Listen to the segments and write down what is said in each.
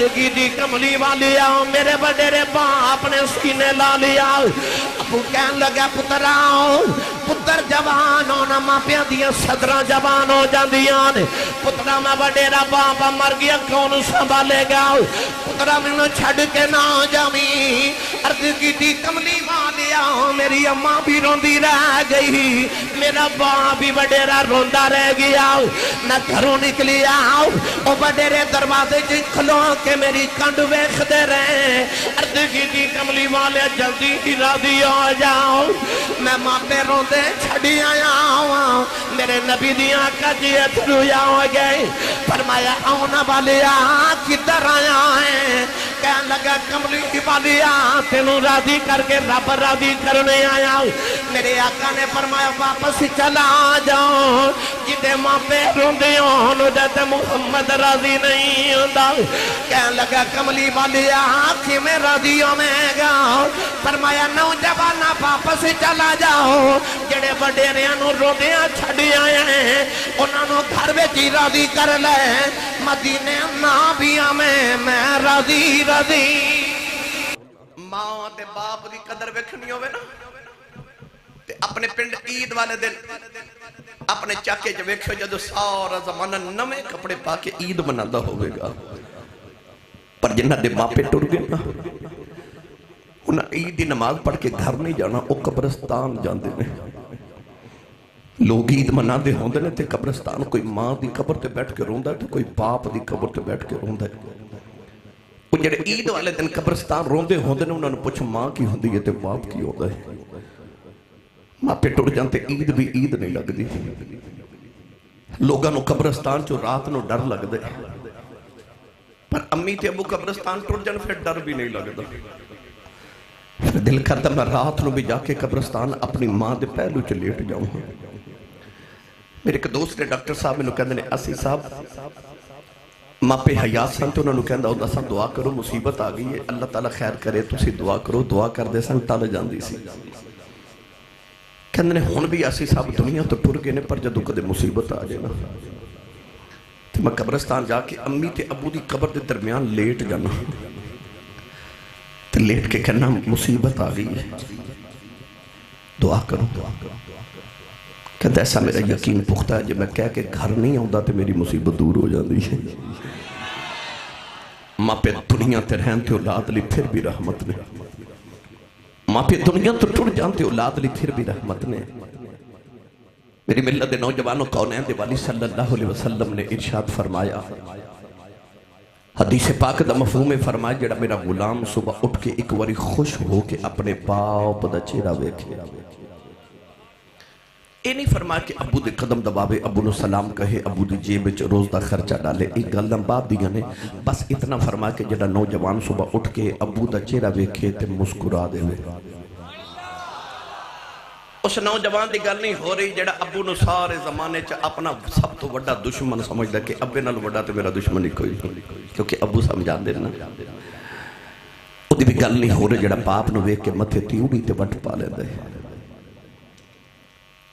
کی دی کملی والی آؤ میرے وڈیرے باپ نے سینے لا لیا ابو کہن لگا پتر آؤ پتر جوان ہونا ماں پیاں دیا صدرہ جوان ہو جاندیاں پترہ میں وڈیرا باپا مر گیا کون سنبھالے گا پترہ میں چھڑ کے نہ جامی عرض کی دی کملی والی آؤ میری اماں بھی روندی رہ گئی میرا باپ بھی وڈیرا روندہ رہ گیا میں گھروں نکلی آؤ او وڈیرے دروازے جی کھلو کہ میری کنڈ ویکھ دے رہے عرض کی دی کملی والے جلدی ہی راضی ہو جاؤ میں ماں پہ روندے چھڑی آیا ہوں میرے نبی دی آقا جی اترو جاؤ گئے فرمایا آؤنا والے کدھر آیا ہے کہنے لگا کملی والی تینوں راضی کر کے رب راضی کرنے آیا میرے آقا نے فرمایا واپس چلا جاؤ جدے ماں پہ روندے ہوں جیسے محمد راضی نہیں ہوتا کہنے لگا کملی والی آنکھی میں راضی ہوئے گا فرمایا نوجوانا واپس چلا جاؤ جڑے وڈیریاں روندیاں چھڑی آئے ہیں انہوں نے گھر میں جی راضی کر لے مدینے نابیاں میں راضی راضی ماں تے باپ دی قدر ویکھنی ہوئے نا تے اپنے پنڈ عید والے دن اپنے چاکے جو ویکھو جدو سارا زمانہ نمے کپڑے پا کے عید منادا ہوئے گا پر جنہ دے ماں پہ ٹر گئے نا انہاں عید دی نماز پڑھ کے گھر نہیں جانا او قبرستان جاندے نے لوگ عید منا دے ہوندے نے تے قبرستان کوئی ماں دی قبر تے بیٹھ کے روندہ تے کوئی باپ دی قبر تے بیٹھ کے روندہ وہ جڑے عید والے دن قبرستان روندے ہوندے نے انہوں نے پوچھ ماں کی ہوندی ہے تے باپ کی ہوندہ ہے ماں پہ ٹر جانتے عید بھی عید نہیں لگ دی لوگاں نو قبرستان چو رات نو ڈر لگ دے پر امی تے ابو قبرستان ٹر جان پھر ڈر بھی نہیں لگ دا پھر دل کرتا میں رات نو بھی جا کے قبرستان اپنی ماں دے پہلو چ لیٹ جاؤں میرے ایک دوست نے ڈاکٹر صاحب میں کہندے نے اسی صاحب ماں پہ حیات سن تو انہوں نے کہندہ ہوتا سا دعا کرو مصیبت آگئی ہے اللہ تعالیٰ خیر کرے تسی دعا کرو دعا کر دے سن ٹال جاندی سی کہندے نے ہون بھی اسی صاحب دنیا تو ٹر گئے نے پر جدو کدے مصیبت آ جائے نا تو میں قبرستان جا کے امی تے ابو دی قبر دے درمیان لیٹ جانا تو لیٹ کے کہنا مصیبت آ گئی ہے دعا کرو کہتا ایسا میرا یقین پختہ ہے جب میں کہہ کے گھر نہیں آؤں تو میری مصیبت دور ہو جاندی ہے ماں پہ دنیا تے رہن تے اولاد لی پھر بھی رحمت نے ماں پہ دنیا تو ٹر جانتے اولاد لی پھر بھی رحمت نے میری ملت نوجوانوں کونین دے والی صلی اللہ علیہ وسلم نے ارشاد فرمایا حدیث پاک دا مفہوم فرمایا جڑا میرا غلام صبح اٹھ کے ایک واری خوش ہو کے اپنے باپ دا چہرہ ویکھے اے نہیں فرمایا کہ ابو دے قدم دباوے ابو نو سلام کہے ابو دی جیب وچ روز دا خرچہ ڈالے ایک گل نمباب دیا نے بس اتنا فرمایا کہ جڑا نوجوان صبح اٹھ کے ابو دا چہرہ ویکھے تے مسکرا دے ہوئے اس نوجوان دی گل نہیں ہو رہی جڑا ابو نو سارے زمانے چا اپنا سب تو وڈا دشمن سمجھ دا کہ ابے نال وڈا تے میرا دشمن ہی کوئی کیونکہ ابو سمجھان دے نا او دی بھی گل نہیں ہو رہی جڑا باپ نو ویکھ کے متھے تیوڑی تے وٹ پا لیندا ہے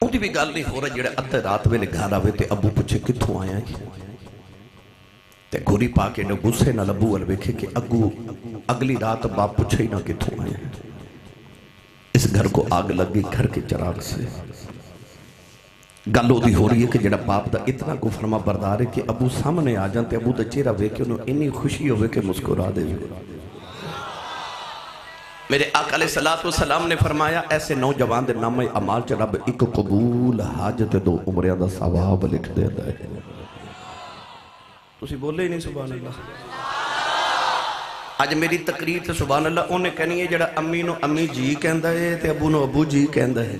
او دی بھی گل نہیں ہو رہی جڑا ادھے رات ویلے گھر آوے تے ابو پوچھے کتھوں آیا ہے تے گھوری پا کے غصے نال ابو ول ویکھے کہ اگلی رات باپ پوچھے ہی نہ کتھوں آیا ہے اس گھر کو آگ لگ گئی گھر کے چراغ سے گل دی ہو رہی ہے کہ جڑا باپ دا اتنا کو فرما بردار ہے کہ ابو سامنے آ جانتے ابو دا چہرہ ویکھے انہوں انی خوشی ہوئے کہ مسکرا دے میرے آقا علیہ السلام نے فرمایا ایسے نوجوان دے نام اعمال چ رب ایک قبول حاجت دو عمریاں دا ثواب لکھ دے ہے تسی بولے ہی نہیں سبحان اللہ آج میری تقریر تے سبحان اللہ انہیں کہنی ہے جڑا امی نو امی جی کہندا ہے تے ابو نو ابو جی کہندا ہے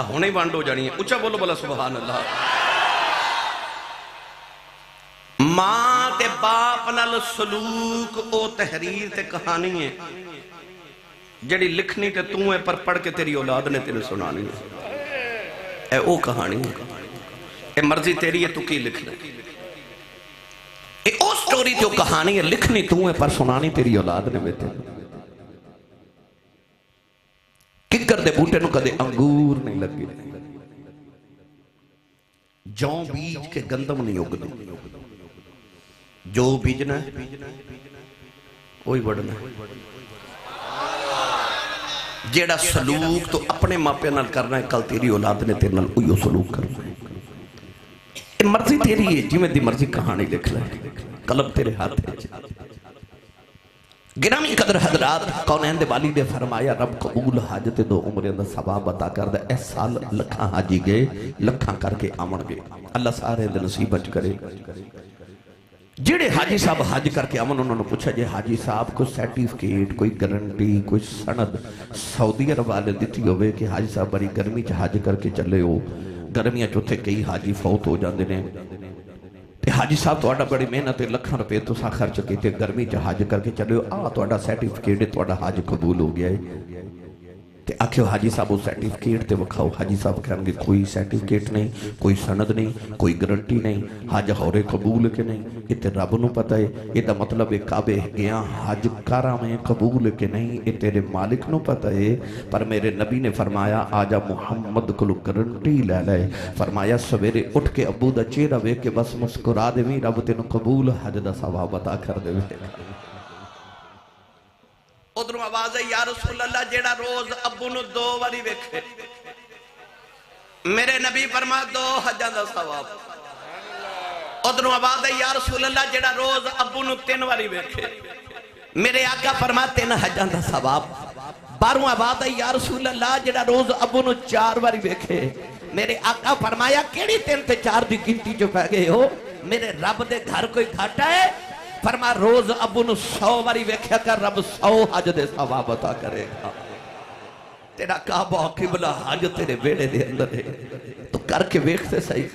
ہونے ہی وانڈ ہو جانی ہے اچھا بولو بلا سبحان اللہ ماں تے باپ نال سلوک او تحریر تے کہانی ہے جڑی لکھنی تے تو ہے پر پڑھ کے تیری اولاد نے تیرے سنانی ہے اے او کہانی ہے اے مرضی تیری ہے تو کی لکھنا اے او سٹوری تے او کہانی ہے لکھنی تو ہے پر سنانی تیری اولاد نے بیتے ککر دے بوٹے نو کدے انگور نہیں لگی جون بیج کے گندم نہیں اگدی جو بیجنا ہے وہی بڑھنا ہے. جیڑا سلوک تو اپنے ماپے نال کرنا ہے کل تیری اولاد نے تیرے نال وہی سلوک کرنا ہے. مرضی تیری ہے جی میں دی مرضی کہانی لکھ لے قلم تیرے ہاتھ ہے. گرامی قدر حضرات کونین دے والی نے فرمایا رب قبول حاجت دو عمریں دا ثواب عطا کر دے. اس سال لکھاں حاجی گئے لکھاں کر کے آمن گئے. اللہ سارے دے نصیب اچ کرے. جڑے حاجی صاحب حج کر کے آمن انہوں نے پوچھا جے حاجی صاحب کوئی سیٹیفکیٹ کوئی گارنٹی کوئی سند سعودی عرب والے دیتی ہوئے کہ حاجی صاحب بڑی گرمی چ حج کر کے چلے ہو. گرمیاں چوتھے کئی حاجی فوت ہو جاندے نے تے حاجی صاحب توڑا بڑی محنت لکھاں روپے تو سا خرچ کیتے گرمی چ حج کر کے چلے ہو. توڑا سیٹیفکیٹ توڑا حج قبول ہو گیا ہے. تے آکھو حاجی صاحب وہ سیٹیفکیٹ تے وکھاؤ. حاجی صاحب کہیں گے کوئی سیٹیفکیٹ نہیں کوئی سند نہیں کوئی گارنٹی نہیں. حج ہورے قبول کے نہیں یہ تے رب نو پتہ ہے. یہ دا مطلب ہے کعبے گیا حج کارا میں قبول کے نہیں یہ تیرے مالک نو پتہ ہے. پر میرے نبی نے فرمایا آجا محمد کو گارنٹی لے لے. فرمایا سویرے اٹھ کے ابو دا چہرہ وے کے بس مسکرا دے وی رب تینو قبول حج دا ثواب عطا کر دے. ادھروں آواز ہے یا رسول اللہ جیڑا روز ابو نو 2 واری ویکھے میرے نبی فرما 2 حجاں دا ثواب. ادھروں آواز ہے یا رسول اللہ جیڑا روز ابو نو 3 واری ویکھے میرے آقا فرما 3 حجاں دا ثواب. 12واں آواز ہے یا رسول اللہ جیڑا روز ابو نو 4 واری ویکھے میرے آقا فرمایا کیڑی 3 تے 4 دی گنتی جو پہ گئے ہو میرے رب دے گھر کوئی گھاٹا ہے. فرما روز ابو نو 100 واری ویکھیا کر رب 100 حج دے ثواب عطا کرے گا. تیرا کعبہ قبلہ حج تیرے بیڑے دے اندر ہے تو کر کے ویکھتے صحیح.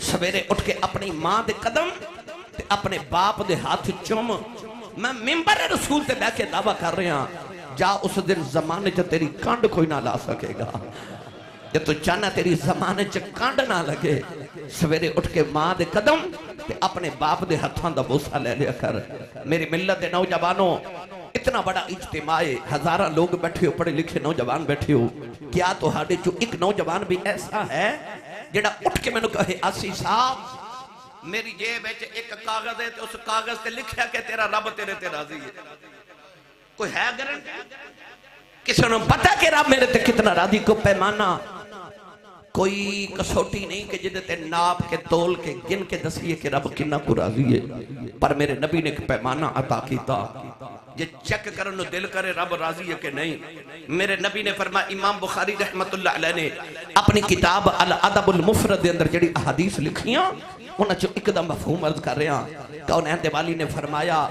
سویرے اٹھ کے اپنی ماں دے قدم تے اپنے باپ دے ہاتھ چوم. میں ممبر رسول تے بیٹھ کے دعویٰ کر رہے ہیں جا اس دن زمانے چ تیری کانڈ کوئی نہ لا سکے گا. کہ تو چاہنا تیری زمانے چ کانڈ نہ لگے. سویرے اٹھ کے ماں دے قدم تے اپنے باپ دے ہتھاں دا بوسہ لے لیا کر. میری ملت دے نوجوانوں اتنا بڑا اجتماع ہے ہزاراں لوگ بیٹھے ہو پڑھے لکھے نوجوان بیٹھے ہو. کیا تو ہاڑے جو ایک نوجوان بھی ایسا ہے جڑا اٹھ کے میں نے کہے آسی صاحب میری جیب ہے ایک کاغذ ہے تو اس کاغذ تے لکھیا کہ تیرا رب تیرے تے راضی ہے. کوئی ہے گارنٹی کسی نے پتہ کہ رب میرے تے کتنا راضی. کو پیمانہ کوئی کسوٹی نہیں کہ جدے تے ناپ کے تول کے گن کے دسیے کہ رب کنا کو راضی ہے. پر میرے نبی نے ایک پیمانہ عطا کیتا یہ چیک کرنو دل کرے رب راضی ہے کہ نہیں. میرے نبی نے فرمایا امام بخاری رحمت اللہ علیہ نے اپنی کتاب الادب المفرد دے اندر جڑی احادیث لکھیاں انہاں چوں ایک دا مفہوم عرض کر رہے ہیں. کونین دے والی نے فرمایا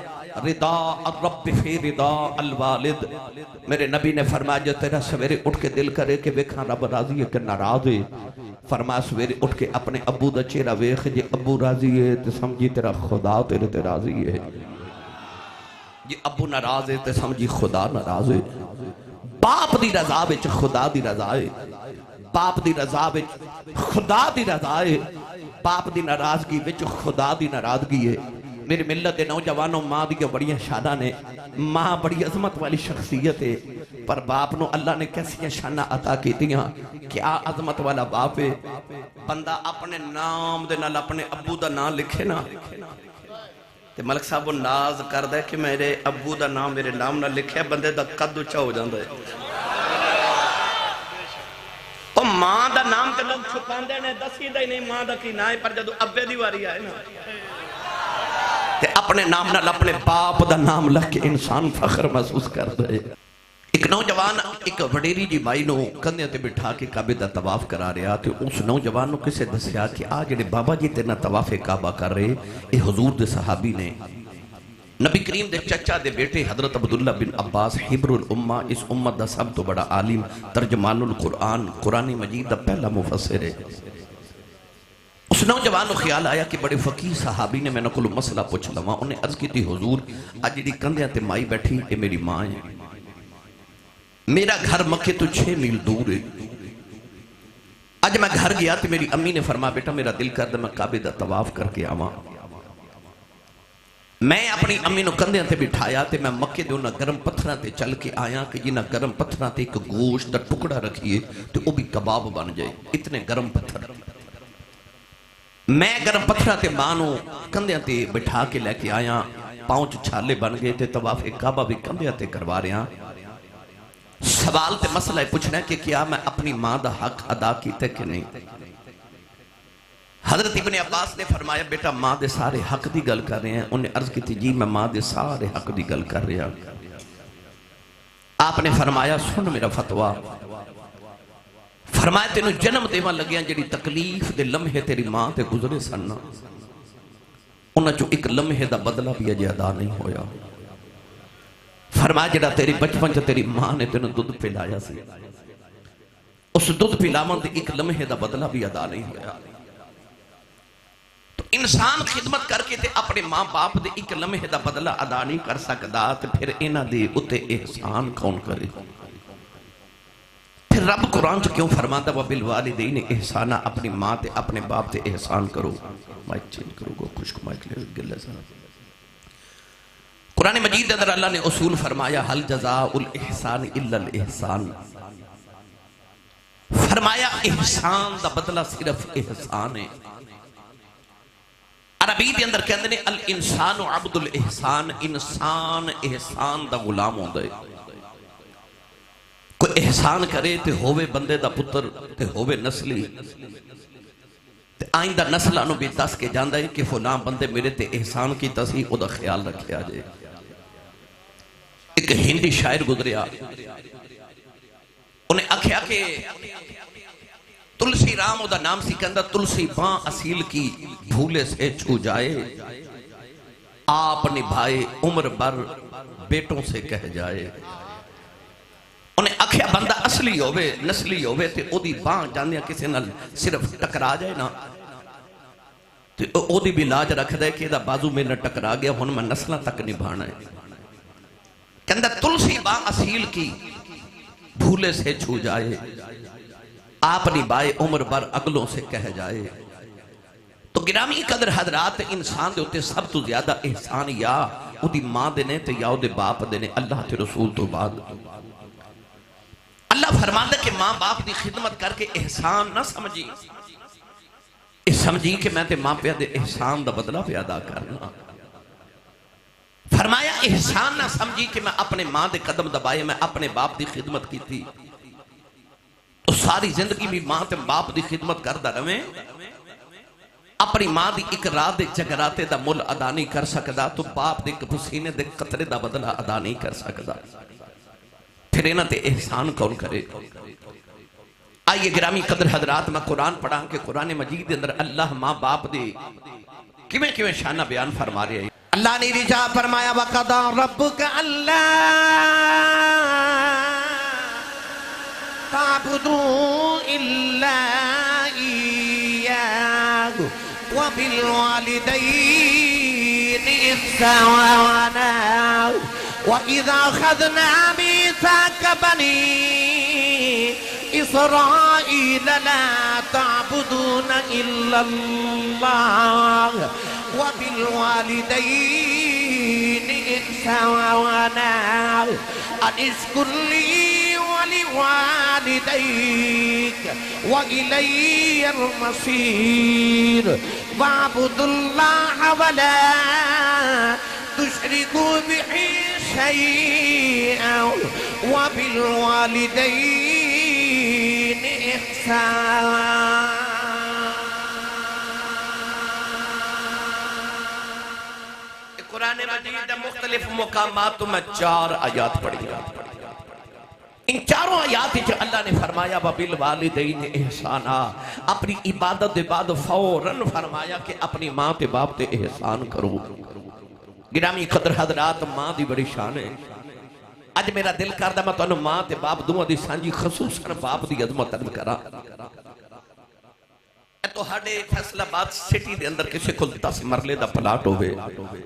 رضا الرب فی رضا الوالد. میرے نبی نے فرمایا جو تیرا سویرے اٹھ کے دل کرے کہ ویکھاں رب راضی ہے کہ ناراض ہے. فرمایا سویرے اٹھ کے اپنے ابو دا چہرہ ویکھ جے ابو راضی ہے تو سمجھی تیرا خدا تیرے تے راضی ہے. جی ابو ناراض ہے تو سمجھی خدا ناراض ہے. باپ دی رضا وچ خدا دی رضا ہے. باپ دی رضا وچ خدا دی رضا ہے. باپ دی ناراضگی وچ خدا دی ناراضگی ہے. میری ملت دے نوجوانوں ماں دی بڑیاں شاناں نے. ماں بڑی عظمت والی شخصیت ہے پر باپ نو اللہ نے کیسی شاناں عطا کیتیاں. کیا عظمت والا باپ ہے. بندہ اپنے نام دے نال اپنے ابو دا نام لکھے نا تے ملک صاحب وہ ناز کردا ہے کہ میرے ابو دا نام میرے نام نہ لکھے بندے دا قد اونچا ہو جاندا ہے. او ماں دا نام تے لوگ چھپاندے نے دسی دا ہی نہیں ماں دا کی نام ہے. پر جدو ابے دی واری آئے نا تے اپنے نام نال اپنے باپ دا نام لکھ کے انسان فخر محسوس کردا ہے. ایک نوجوان ایک وڈیری جی مائی نو کندھے تے بٹھا کے کعبے دا طواف کرا رہا تے اس نوجوان نو کسے دسیا کہ آ جڑے بابا جی تیرے طواف کعبہ کر رہے اے حضور دے صحابی نے. نبی کریم دے چچا دے بیٹے حضرت عبداللہ بن عباس حبر الامہ اس امت دا سب تو بڑا عالم ترجمان القرآن قرآن مجید دا پہلا مفسر ہے. اس نوجوان کو خیال آیا کہ بڑے فقیہ صحابی نے میں نے کلو مسئلہ پوچھ لوا. انہیں عرض کی تھی حضور آج جڑی کندھیاں تے مائی بیٹھی اے میری ماں ہے. میرا گھر مکے تو 6 میل دور ہے. آج میں گھر گیا تو میری امی نے فرمایا بیٹا میرا دل کردا میں کعبے دا طواف کر کے آواں. میں اپنی امی نو کندھیاں تے بٹھایا تے میں مکے دے انہاں گرم پتھراں تے چل کے آیا کہ جنہاں گرم پتھراں تے ایک گوشت دا ٹکڑا رکھیے تو وہ بھی کباب بن جائے. اتنے گرم پتھر میں گرم پتھرا تے ماں نو کندھیاں تے بٹھا کے لے کے آیا، پاؤں چ چھالے بن گئے تے طواف کعبہ بھی کندھیاں تے کروا رہے ہیں۔ سوال تے مسئلہ ہے پوچھنا ہے کہ کیا میں اپنی ماں دا حق ادا کیتے کہ نہیں؟ حضرت ابن عباس نے فرمایا بیٹا ماں دے سارے حق دی گل کر رہے ہیں۔ انہیں عرض کی تھی جی میں ماں دے سارے حق دی گل کر رہے ہیں۔ آپ نے فرمایا سن میرا فتویٰ، فرمایا تینوں جنم دیواں لگیاں جڑی تکلیف دے لمحے تیری ماں تے گزرے سننا، انہاں چو ایک لمحے دا بدلہ بھی اجے ادا نہیں ہویا۔ فرمایا جڑا تیری بچپن چ تیری ماں نے تینوں دودھ پلایا سی، اس دودھ پلاون دے ایک لمحے دا بدلہ بھی ادا نہیں ہویا۔ تو انسان خدمت کر کے تے اپنے ماں باپ دے ایک لمحے دا بدلہ ادا نہیں کر سکدا تے پھر انہاں دے اتے احسان کون کرے؟ پھر رب قرآن چ کیوں فرماتا وَبِالْوَالِدَيْنِ احسانہ، اپنی ماں تے اپنے باپ تے احسان کرو۔ مائک چینج کرو گو، خشک مائک لے گلے سارا۔ قرآن مجید اندر اللہ نے اصول فرمایا حل جزاء الاحسان الا الاحسان، فرمایا احسان دا بدلہ صرف احسان ہے۔ عربی دے اندر کہندے نے الانسان عبد الاحسان، انسان احسان دا غلام ہوندا ہے۔ کوئی احسان کرے تے ہووے بندے دا پتر تے ہووے نسلی تے آئندہ نسلانو بھی دس کے جاندہ ہے کہ فلاں بندے میرے تے احسان کی تصحیح او دا خیال رکھے آجے۔ ایک ہندی شاعر گزریا، انہیں اکھیا کہ تلسی رام او دا نام سی کہندہ تلسی باں اصیل کی بھولے سے چھو جائے، آپ نبھائے عمر بر بیٹوں سے کہہ جائے۔ انہیں اکھیا بندہ اصلی ہوئے نسلی ہوئے تے او دی باں جاندیا کسی نال صرف ٹکرا جائے نا تے او دی بھی لاج رکھ دے کہ دا بازو میں نہ ٹکرا گیا ہن میں نسلہ تک نبھانا ہے۔ کہندہ تلسی باں اصیل کی بھولے سے چھو جائے، آپ نبھائے عمر بر اگلوں سے کہہ جائے۔ تو گرامی قدر حضرات انسان دے ہوتے سب تو زیادہ احسان یا او دی ماں دینے تے یا او دے باپ دینے اللہ تے رسول تو بعد۔ اللہ فرماتا ہے کہ ماں باپ دی خدمت کر کے احسان نہ سمجھی، اس سمجھی کہ میں تے ماں پہ دے احسان دا بدلہ پہ ادا کرنا۔ فرمایا احسان نہ سمجھی کہ میں اپنے ماں دے قدم دبائے میں اپنے باپ دی خدمت کی تھی، تو ساری زندگی بھی ماں تے باپ دی خدمت کردہ رویں، اپنی ماں دی ایک رات دے جگراتے دا مل ادا نہیں کر سکدا تو باپ دے پسینے دے قطرے دا بدلہ ادا نہیں کر سکدا، پھر انہاں تے احسان کون کرے؟ آئیے گرامی قدر حضرات میں قرآن پڑھا کہ قرآن مجید اندر اللہ ماں باپ دے کیویں شانہ بیان فرما رہے ہیں۔ اللہ نے رجا فرمایا وَقَضَى رَبُّكَ أَلَّا تَعْبُدُوا إِلَّا إِيَّاهُ وَبِالْوَالِدَيْنِ إِحْسَانًا وَإِذَا أَخَذْنَا مِيثَاقَ بَنِي إِسْرَائِيلَ لَا تَعْبُدُونَ إِلَّا اللَّهَ وَبِالْوَالِدَيْنِ إِحْسَانًا أَنِ اشْكُرْ لِي وَلِوَالِدَيْكَ وَإِلَيَّ الْمَصِيرُ وَاعْبُدُوا اللَّهَ وَلَا تُشْرِكُوا بِهِ شَيْئًا وَبِالْوَالِدَيْنِ إِحْسَانًا۔ قرآن مجید مختلف مقامات میں 4 آیات پڑھی گا۔ ان چاروں آیات جو اللہ نے فرمایا وَبِالْوَالِدَيْنِ احسانا، اپنی عبادت دے بعد فوراً فرمایا کہ اپنی ماں تے باپ تے احسان کرو۔ گرامی قدر حضرات ماں دی بڑی شان ہے۔ اج میرا دل کردہ میں تو ماں تے باپ دونوں دی سانجی خصوصاً باپ دی عظمت عرض کرا۔ تو ہڈے فیصل آباد سٹی دے اندر کسے کل 10 مرلے دا پلاٹ ہوئے،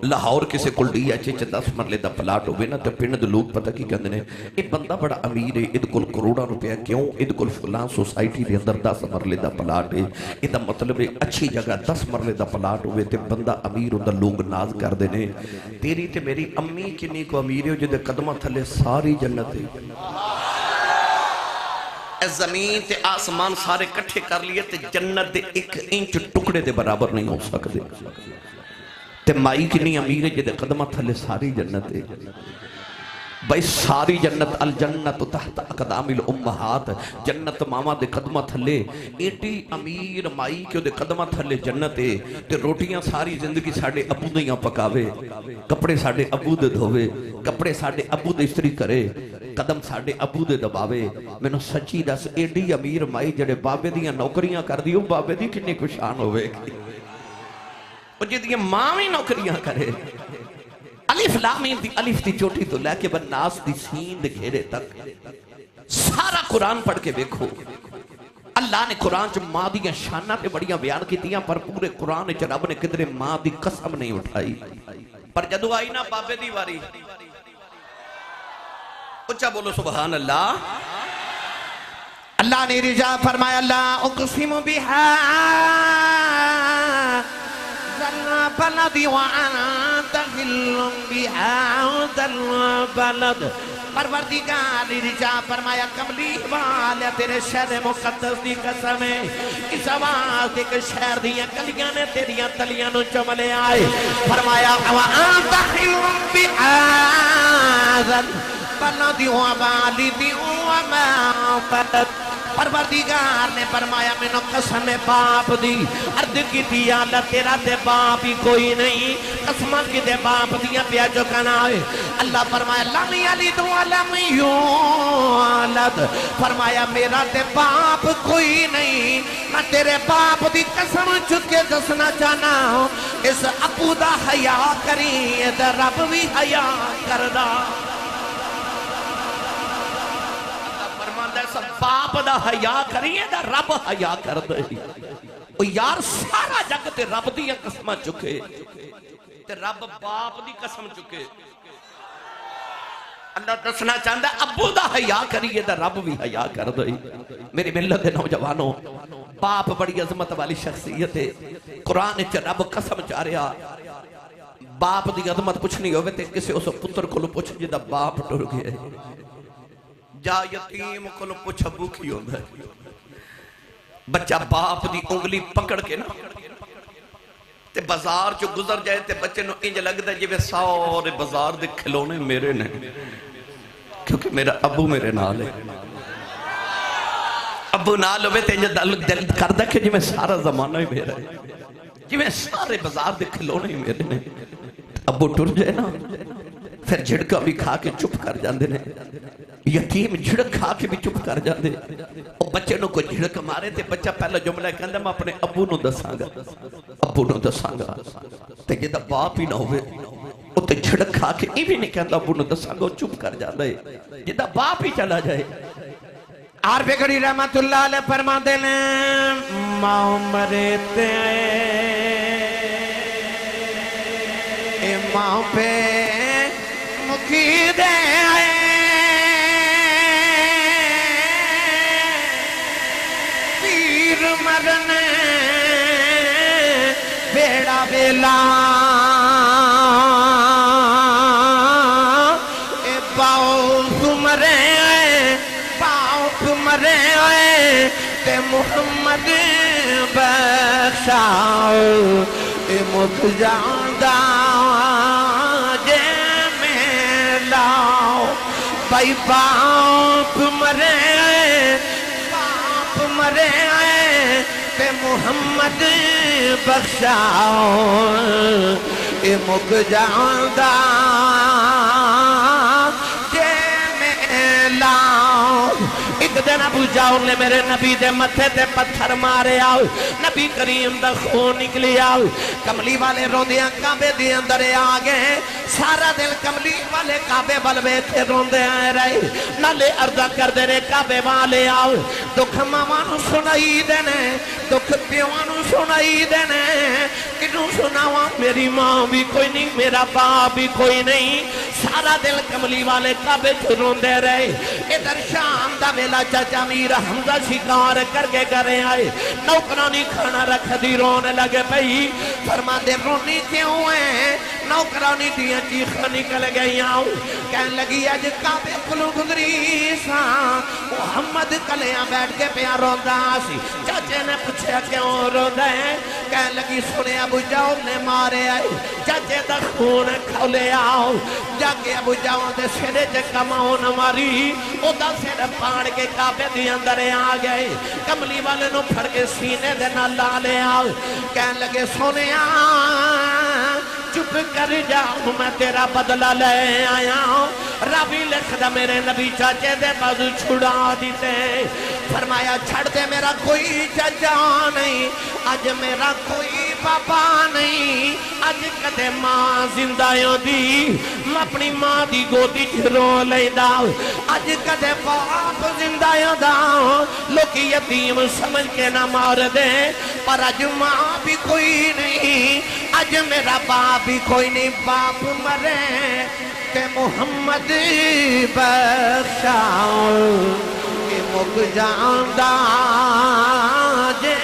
لاہور کسے کل ڈی ایچ 10 مرلے دا پلاٹ ہوئے نا تو پنڈ لوگ پتہ کی کہندے نے یہ بندہ بڑا امیر ہے، اد کل کروڑا روپیہ کیوں؟ اد کل فلاں سوسائٹی دے اندر 10 مرلے دا پلاٹ ہے، یہ مطلب ہے اچھی جگہ 10 مرلے دا پلاٹ ہوئے تے بندہ امیر ہوندہ لوگ ناز کر دینے۔ تیری تے میری امی کنی کو امیر ہے جدے قدمہ تھلے ساری جنت ہے۔ اے زمین تے آسمان سارے کٹھے کر لیے تے جنت دے 1 انچ ٹکڑے دے برابر نہیں ہو سکتے تے مائی کنی امیر ہے جدے قدمہ تھلے ساری جنت ہے بھائی ساری جنت الجنت تحت اقدام الامہات جنت ماما دے قدمہ تھلے ایٹی امیر مائی کیوں دے قدمہ تھلے جنت ہے تے روٹیاں ساری زندگی ساڑھے ابو دیاں پکاوے کپڑے ساڑھے ابو دے دھوے کپڑے ساڑھے ابو دے استری کرے قدم ساڑھے ابو دے دباوے میں نے سچی دس ایڈی امیر مائی جڑے بابے دیاں نوکریاں کر دیوں بابے دی کنی کشان ہوئے گی وہ جدیاں ماں میں نوکریاں کرے الف لامین دی الف دی چوٹی تو لے کے بناس دی سین دے گھیرے تک سارا قرآن پڑھ کے بیکھو اللہ نے قرآن جو ماں دیاں شانہ پہ بڑیاں بیان کی دیاں پر پورے قرآن جو رب نے کدرے ماں دی قسم نہیں اٹھائی پر جدو آئی نا بابے دی واری اچھا بولو سبحان اللہ اللہ نے رجا فرمایا اللہ اقسم بہا ذل بلد وانت حل بہا ذل بلد پروردگار رجا فرمایا کملی والا تیرے شہر مقدس دی قسم ہے اس آواز ایک شہر دیا کلیاں نے تیریاں تلیاں نو چملے آئے فرمایا وانت حل بہا ذل بلد ووالد وما ولد پروردگار نے فرمایا میں نے قسم باپ دی عرض کی دیا اللہ تیرا تے باپ ہی کوئی نہیں قسمت کی دے باپ دیا پیا جو کنائے اللہ فرمایا لم یلد ولم یولد فرمایا میرا تے باپ کوئی نہیں میں تیرے باپ دی قسم چکے دسنا چاہنا ہوں اس ابو دا حیا کری دا رب بھی حیا کردہ سب باپ دا حیا کریے دا رب حیا کر دے او یار سارا جگ تے رب دی قسم چکے تے رب باپ دی قسم چکے اللہ دسنا چاہتا ہے ابو دا حیا کریے دا رب بھی حیا کر دے میری ملت نوجوانوں باپ بڑی عظمت والی شخصیت ہے قرآن چ رب قسم چاہ رہا باپ دی عظمت کچھ نہیں ہوئے تے کسی اس پتر کو لو پوچھ جدا باپ ٹر گئے جا یتیم کو لو پوچھ بھوکی ہوندہ ہے بچہ باپ دی انگلی پکڑ کے نا تے بازار جو گزر جائے تے بچے نو انج لگتا ہے جوے سارے بازار دے کھلونے میرے نے کیونکہ میرا ابو میرے نال ہے ابو نال ہوئے تے انج دل کردہ کہ جو میں سارا زمانہ ہی میرا ہے جو میں سارے بازار دے کھلونے ہی میرے نے ابو ٹر جائے نا پھر جھڑکا بھی کھا کے چپ کر جاندے نے یتیم جھڑک کھا کے بھی چپ کر جاندے اور بچے نو کو جھڑک مارے تے بچہ پہلا جملہ کہندہ میں اپنے ابو نو دساں گا تے جدہ باپ ہی نہ ہوئے وہ تے جھڑک کھا کے ہی بھی نہیں کہندہ ابو نو دساں گا چپ کر جاندے جدہ باپ ہی چلا جائے عارف گڑی رحمت اللہ علیہ فرما دے لیں ماں مرتے ماں پہ مقید پیر مرنے بیڑا بیلا باؤ مرے مرے تے محمد بخشاؤ اے مت جاندہ جے میں لاؤ بھائی باپ مرے تے محمد بخشاؤ اے مت جاندہ جے میں لاؤ ایک دن ابو جاؤ نے میرے نبی دے متھے تے پتھر مارے آؤ نبی کریم دا خون نکلی آؤ کملی والے روندیاں کعبے دی اندر آگئے سارا دل کملی والے کعبے بلوے تھے روندے آئے رہے نالے ارضا کر دے رے کعبے والے آؤ دکھ مامانو سنائی دینے دکھ پیوانو سنائی دینے کنو سناوا میری ماں بھی کوئی نہیں میرا باپ بھی کوئی نہیں سارا دل کملی والے کعبے تھے روندے رہے ادھر شام دا ویلا چاچا میر حمزہ شکار کر کے کرے آئے نوکرانی کھانا رکھ دی رونے لگے پئی فرما دے رونی کیوں ہے نوکرانی دیا چیخاں نکل گئی کہن لگی اج کعبے کولوں گزری سا محمد کلیاں بیٹھ کے پیا روندا سی چاچے نے پوچھا کیوں روندا ہے کہن لگی سنے ابو جہل نے مارے آئے چاچے دا خون کھولے آؤ جا کے ابو جہل دے سرے چ کماؤن ماری او دا سر پاڑ کے کعبے دی اندر آ گئے کملی والے نو پھڑ کے سینے دے نال لا لے آؤ کہن لگے سونے چپ کر جاؤ میں تیرا بدلہ لے آیا ہوں ربی لکھ دا میرے نبی چاچے دے بازو چھڑا دیتے فرمایا چھڑ دے میرا کوئی چچا نہیں آج میرا کوئی پاپا نہیں آج کدے ماں زندہ دی میں اپنی ماں دی گودی چھرو لے دا آج کدے باپ زندہ دا لوکی یتیم سمجھ کے نہ مار دے پر آج ماں بھی کوئی نہیں آج میرا باپ بھی کوئی نہیں باپ مرے کہ محمد بخشاؤ کہ مک جاندہ جے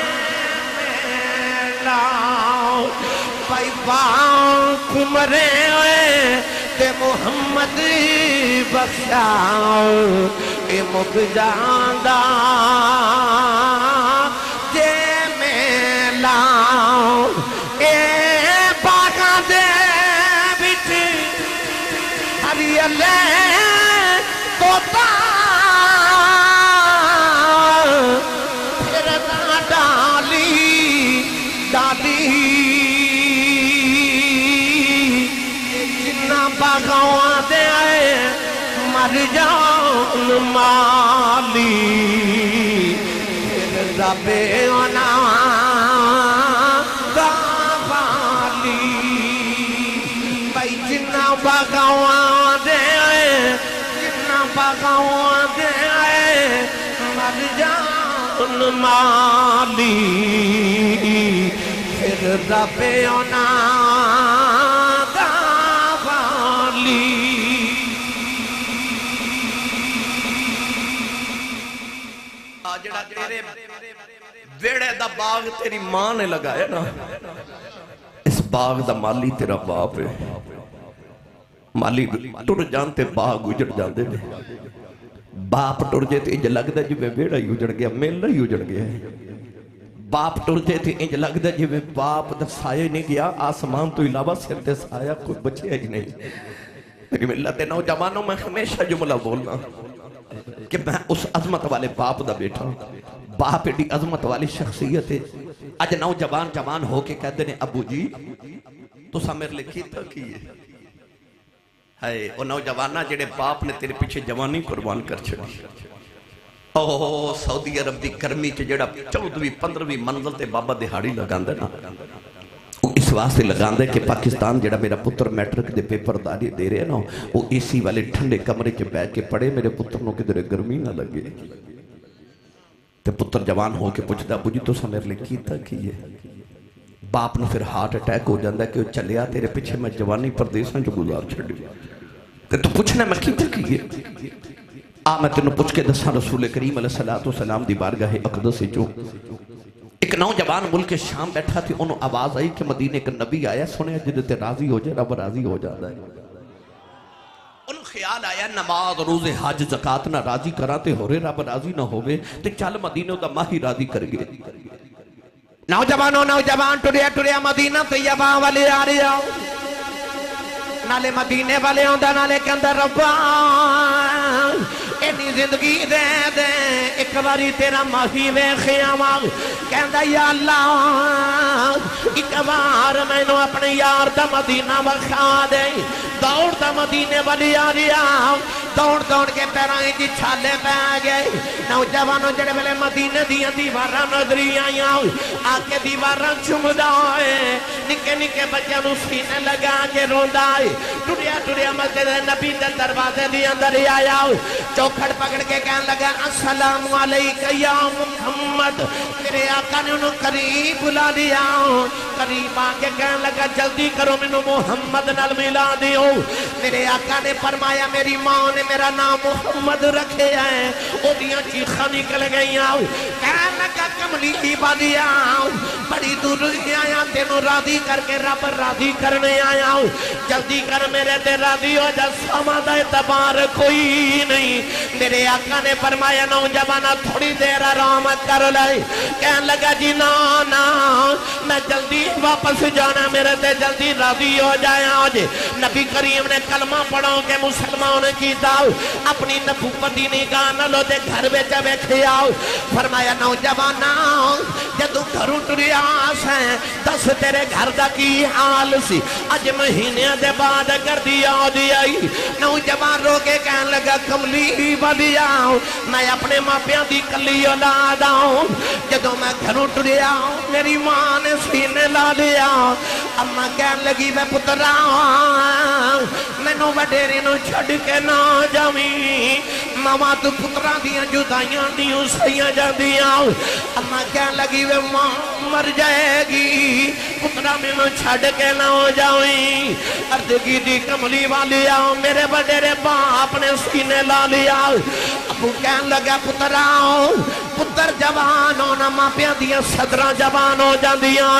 میلا بھائی باپ مرے ہوئے کہ محمد بخشاؤ کہ مک جاندہ جے میلا توتا پھر نہ ڈالی جنا باغاں دے مر جان مالی پھر ربے آنا گاوالی بھائی جنا باغاں باغاں دے مر جان مالی پھر رب آنا گاوالی جڑا تیرے ویڑے دا باغ تیری ماں نے لگایا نا اس باغ دا مالی تیرا باپ ہے مالی ٹر جانتے باغ اجڑ جاندے نے باپ ٹر جے تے انج لگدا جویں ویڑا ہی اجڑ گیا میلا ہی اجڑ گیا باپ ٹر جے تے انج لگدا جویں باپ دا سایہ نہیں گیا آسمان تو علاوہ سر تے سایہ کوئی بچیا ہی نہیں لیکن ملت نوجوانوں میں ہمیشہ جملہ بولنا کہ میں اس عظمت والے باپ دا بیٹھا باپ ایڈی عظمت والی شخصیت ہے اج نوجوان جوان ہو کے کہتے ہیں ابو جی تو سا میرے لکھی تھا کیے ہے وہ نوجوانہ جڑے باپ نے تیرے پیچھے جوانی قربان کر چھڑی اوہ سعودی عرب دی گرمی چ جڑا 14ویں 15ویں منزل تے بابا دہاڑی لگاندے نا اس واسطے لگاندے کہ پاکستان جڑا میرا پتر میٹرک دے پیپر داری دے رہے نا وہ اے سی والے ٹھنڈے کمرے چ بیٹھ کے پڑھے میرے پتر نو کدھر گرمی نہ لگے تے پتر جوان ہو کے پوچھدا ابو جی تو سا میرے لئے کیتا کیے باپ نے پھر ہارٹ اٹیک ہو جاندہ کہ وہ چلیا تیرے پیچھے میں جوانی پردیساں جو گزار چھڑی تے تو پوچھنا میں کیتا کیے میں تینوں پوچھ کے دساں رسول کریم علیہ السلام دی بارگاہ اقدس جو ایک نوجوان ملک شام بیٹھا تھی انہوں آواز آئی کہ مدینے کا نبی آیا سنے جدتے راضی ہو جائے رب راضی ہو جاتا ہے انہوں خیال آیا نماز روز حج زکاة نہ راضی کراتے ہو رہے رب راضی نہ ہوئے تے چل مدینہ دا ماہی راضی کر گئے نوجوان ٹریا مدینہ طیبہ والے آ رہے آؤ نالے مدینے والے ہوندہ نالے کے اندر ربا اینی زندگی دے دے ایک باری تیرا ماہی ویخیاں کہندہ یا اللہ ایک بار میں نو اپنے یار دا مدینہ وکھا دے دوڑ دا مدینے والی آ رہا دوڑ کے پیرائیں جی چھالے پہ گئے نوجوانوں جڑے والے مدینے دیا دیواراں نظری آئیاں آکے دیواراں چمدہ ہوئے نکے بچے نو سینے لگا کے روندہ ٹریا مسجد نبی دے دروازے دی اندر آیا چوکھڑ پکڑ کے کہنے لگا السلام علیکہ یا محمد میرے آقا نے انہوں قریب بلا لیا قریب آکے کہنے لگا جلدی کرو مینوں محمد نال ملا دیو میرے آقا نے فرمایا میری ماں نے میرا نام محمد رکھے ہیں او دیاں چیخاں نکل گئیاں کہنے لگا کملی والیا بڑی دور آیا تینوں راضی کر کے رب راضی کرنے آیا جلدی کر میرے تے راضی ہو جا سما دا اعتبار کوئی نہیں میرے آقا نے فرمایا نوجوانہ تھوڑی دیر آرام کر لے کہنے لگا جی نا میں جلدی واپس جانا میرے تے جلدی راضی ہو جائے آجے نبی کریم نے کلمہ پڑھو کہ مسلمان کی داؤ اپنی نبوتی نگاہ نہ لو دے گھر بے جبے کھیاؤ فرمایا نوجوانہ جدو گھروں ٹریاس ہیں دس تیرے گھر دا کی حال سی اج مہینے دے بعد گردی آدھی آئی نوجوان رو کے کہنے لگا کملی والی آؤ میں اپنے ماں پیاں دی کلی اولاد آؤں جدو میں گھروں ٹریا میری ماں نے سینے لا لیا اماں کہنے لگی میں پترا میں نو وڈیری نو چھڑ کے نہ جاویں ماما تو پترا دیاں جدائیاں دیوں سیاں جا دیاں اماں کہنے لگی وہ ماں مر جائے گی پترا میں نو چھڑ کے نہ جاویں عرض کی دی کملی والی آؤ میرے وڈیرے باپ نے سینے لا لیا ابو کہنے لگا پترا پتر جوان ہونا ماں پیاں دیاں صدرہ جوان ہو جاندیاں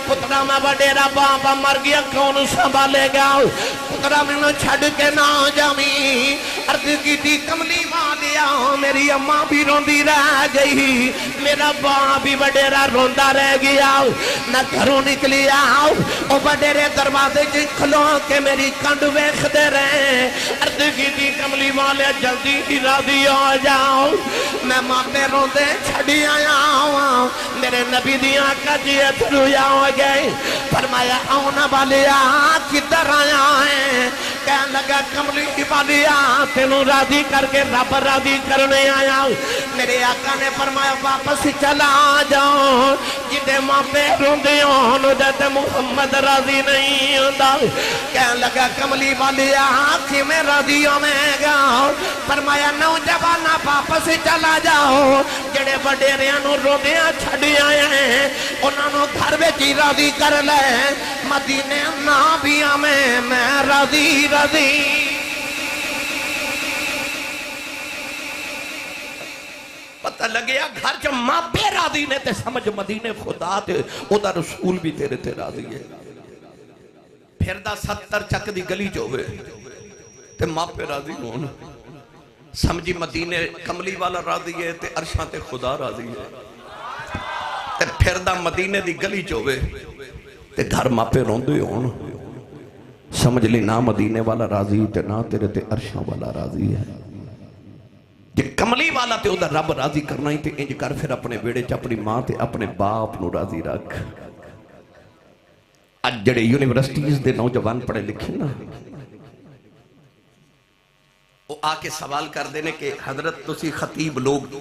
پترا میں وڈیرا باپا مر گیا کون سنبھالے گا پترا میں نو چھڑ کے نہ جاویں عرض کی دی کملی والیا میری اماں بھی روندی رہ گئی میرا باپ بھی وڈیرا روندا رہ گیا میں گھروں نکلی آؤ او وڈیرے دروازے چ کھلو کے میری کنڈ ویکھ دے رہے عرض کی دی کملی والیا جلدی ہی راضی ہو جاؤ میں ماں پہ روندے چھڑی آیا ہوں میرے نبی دیاں کا جی اتھرو ہو گئے فرمایا آؤنا والیا کدھر آیا ہے کہنے لگا کملی والیا تینوں راضی کر کے رب راضی کرنے آیا میرے آقا نے فرمایا واپس چلا جاؤ جدے ماں پہ روندے ہوں جدے محمد راضی نہیں ہوندہ کہنے لگا کملی والیا کہ میں راضی ہونے گا فرمایا نوجوانہ واپس چلا جاؤ جڑے وڈیریاں نو روندیاں چھڑی آئے ہیں انہاں نو گھر وچ ہی راضی کر لے مدینے نہ بھی آمیں میں راضی راضی پتہ لگیا گھر جو ماں پہ راضی نے تے سمجھ مدینے خدا تے او دا رسول بھی تیرے تے راضی ہے پھر دا 70 چک دی گلی جو ہوئے تے ماں پہ راضی ہونا سمجھی مدینے کملی والا راضی ہے تے عرشاں تے خدا راضی ہے تے پھر دا مدینے دی گلی جو ہوئے تے گھر ماں پہ روندے ہونا سمجھ لی نہ مدینے والا راضی تے نہ تیرے تے عرشاں والا راضی ہے کہ کملی والا تے ادھر رب راضی کرنا ہی تے انج کر پھر اپنے بیڑے چ اپنی ماں تے اپنے باپ نو راضی رکھ اج جڑے یونیورسٹیز دے نوجوان پڑھے لکھے نا وہ آ کے سوال کر دینے کہ حضرت تسی خطیب لوگ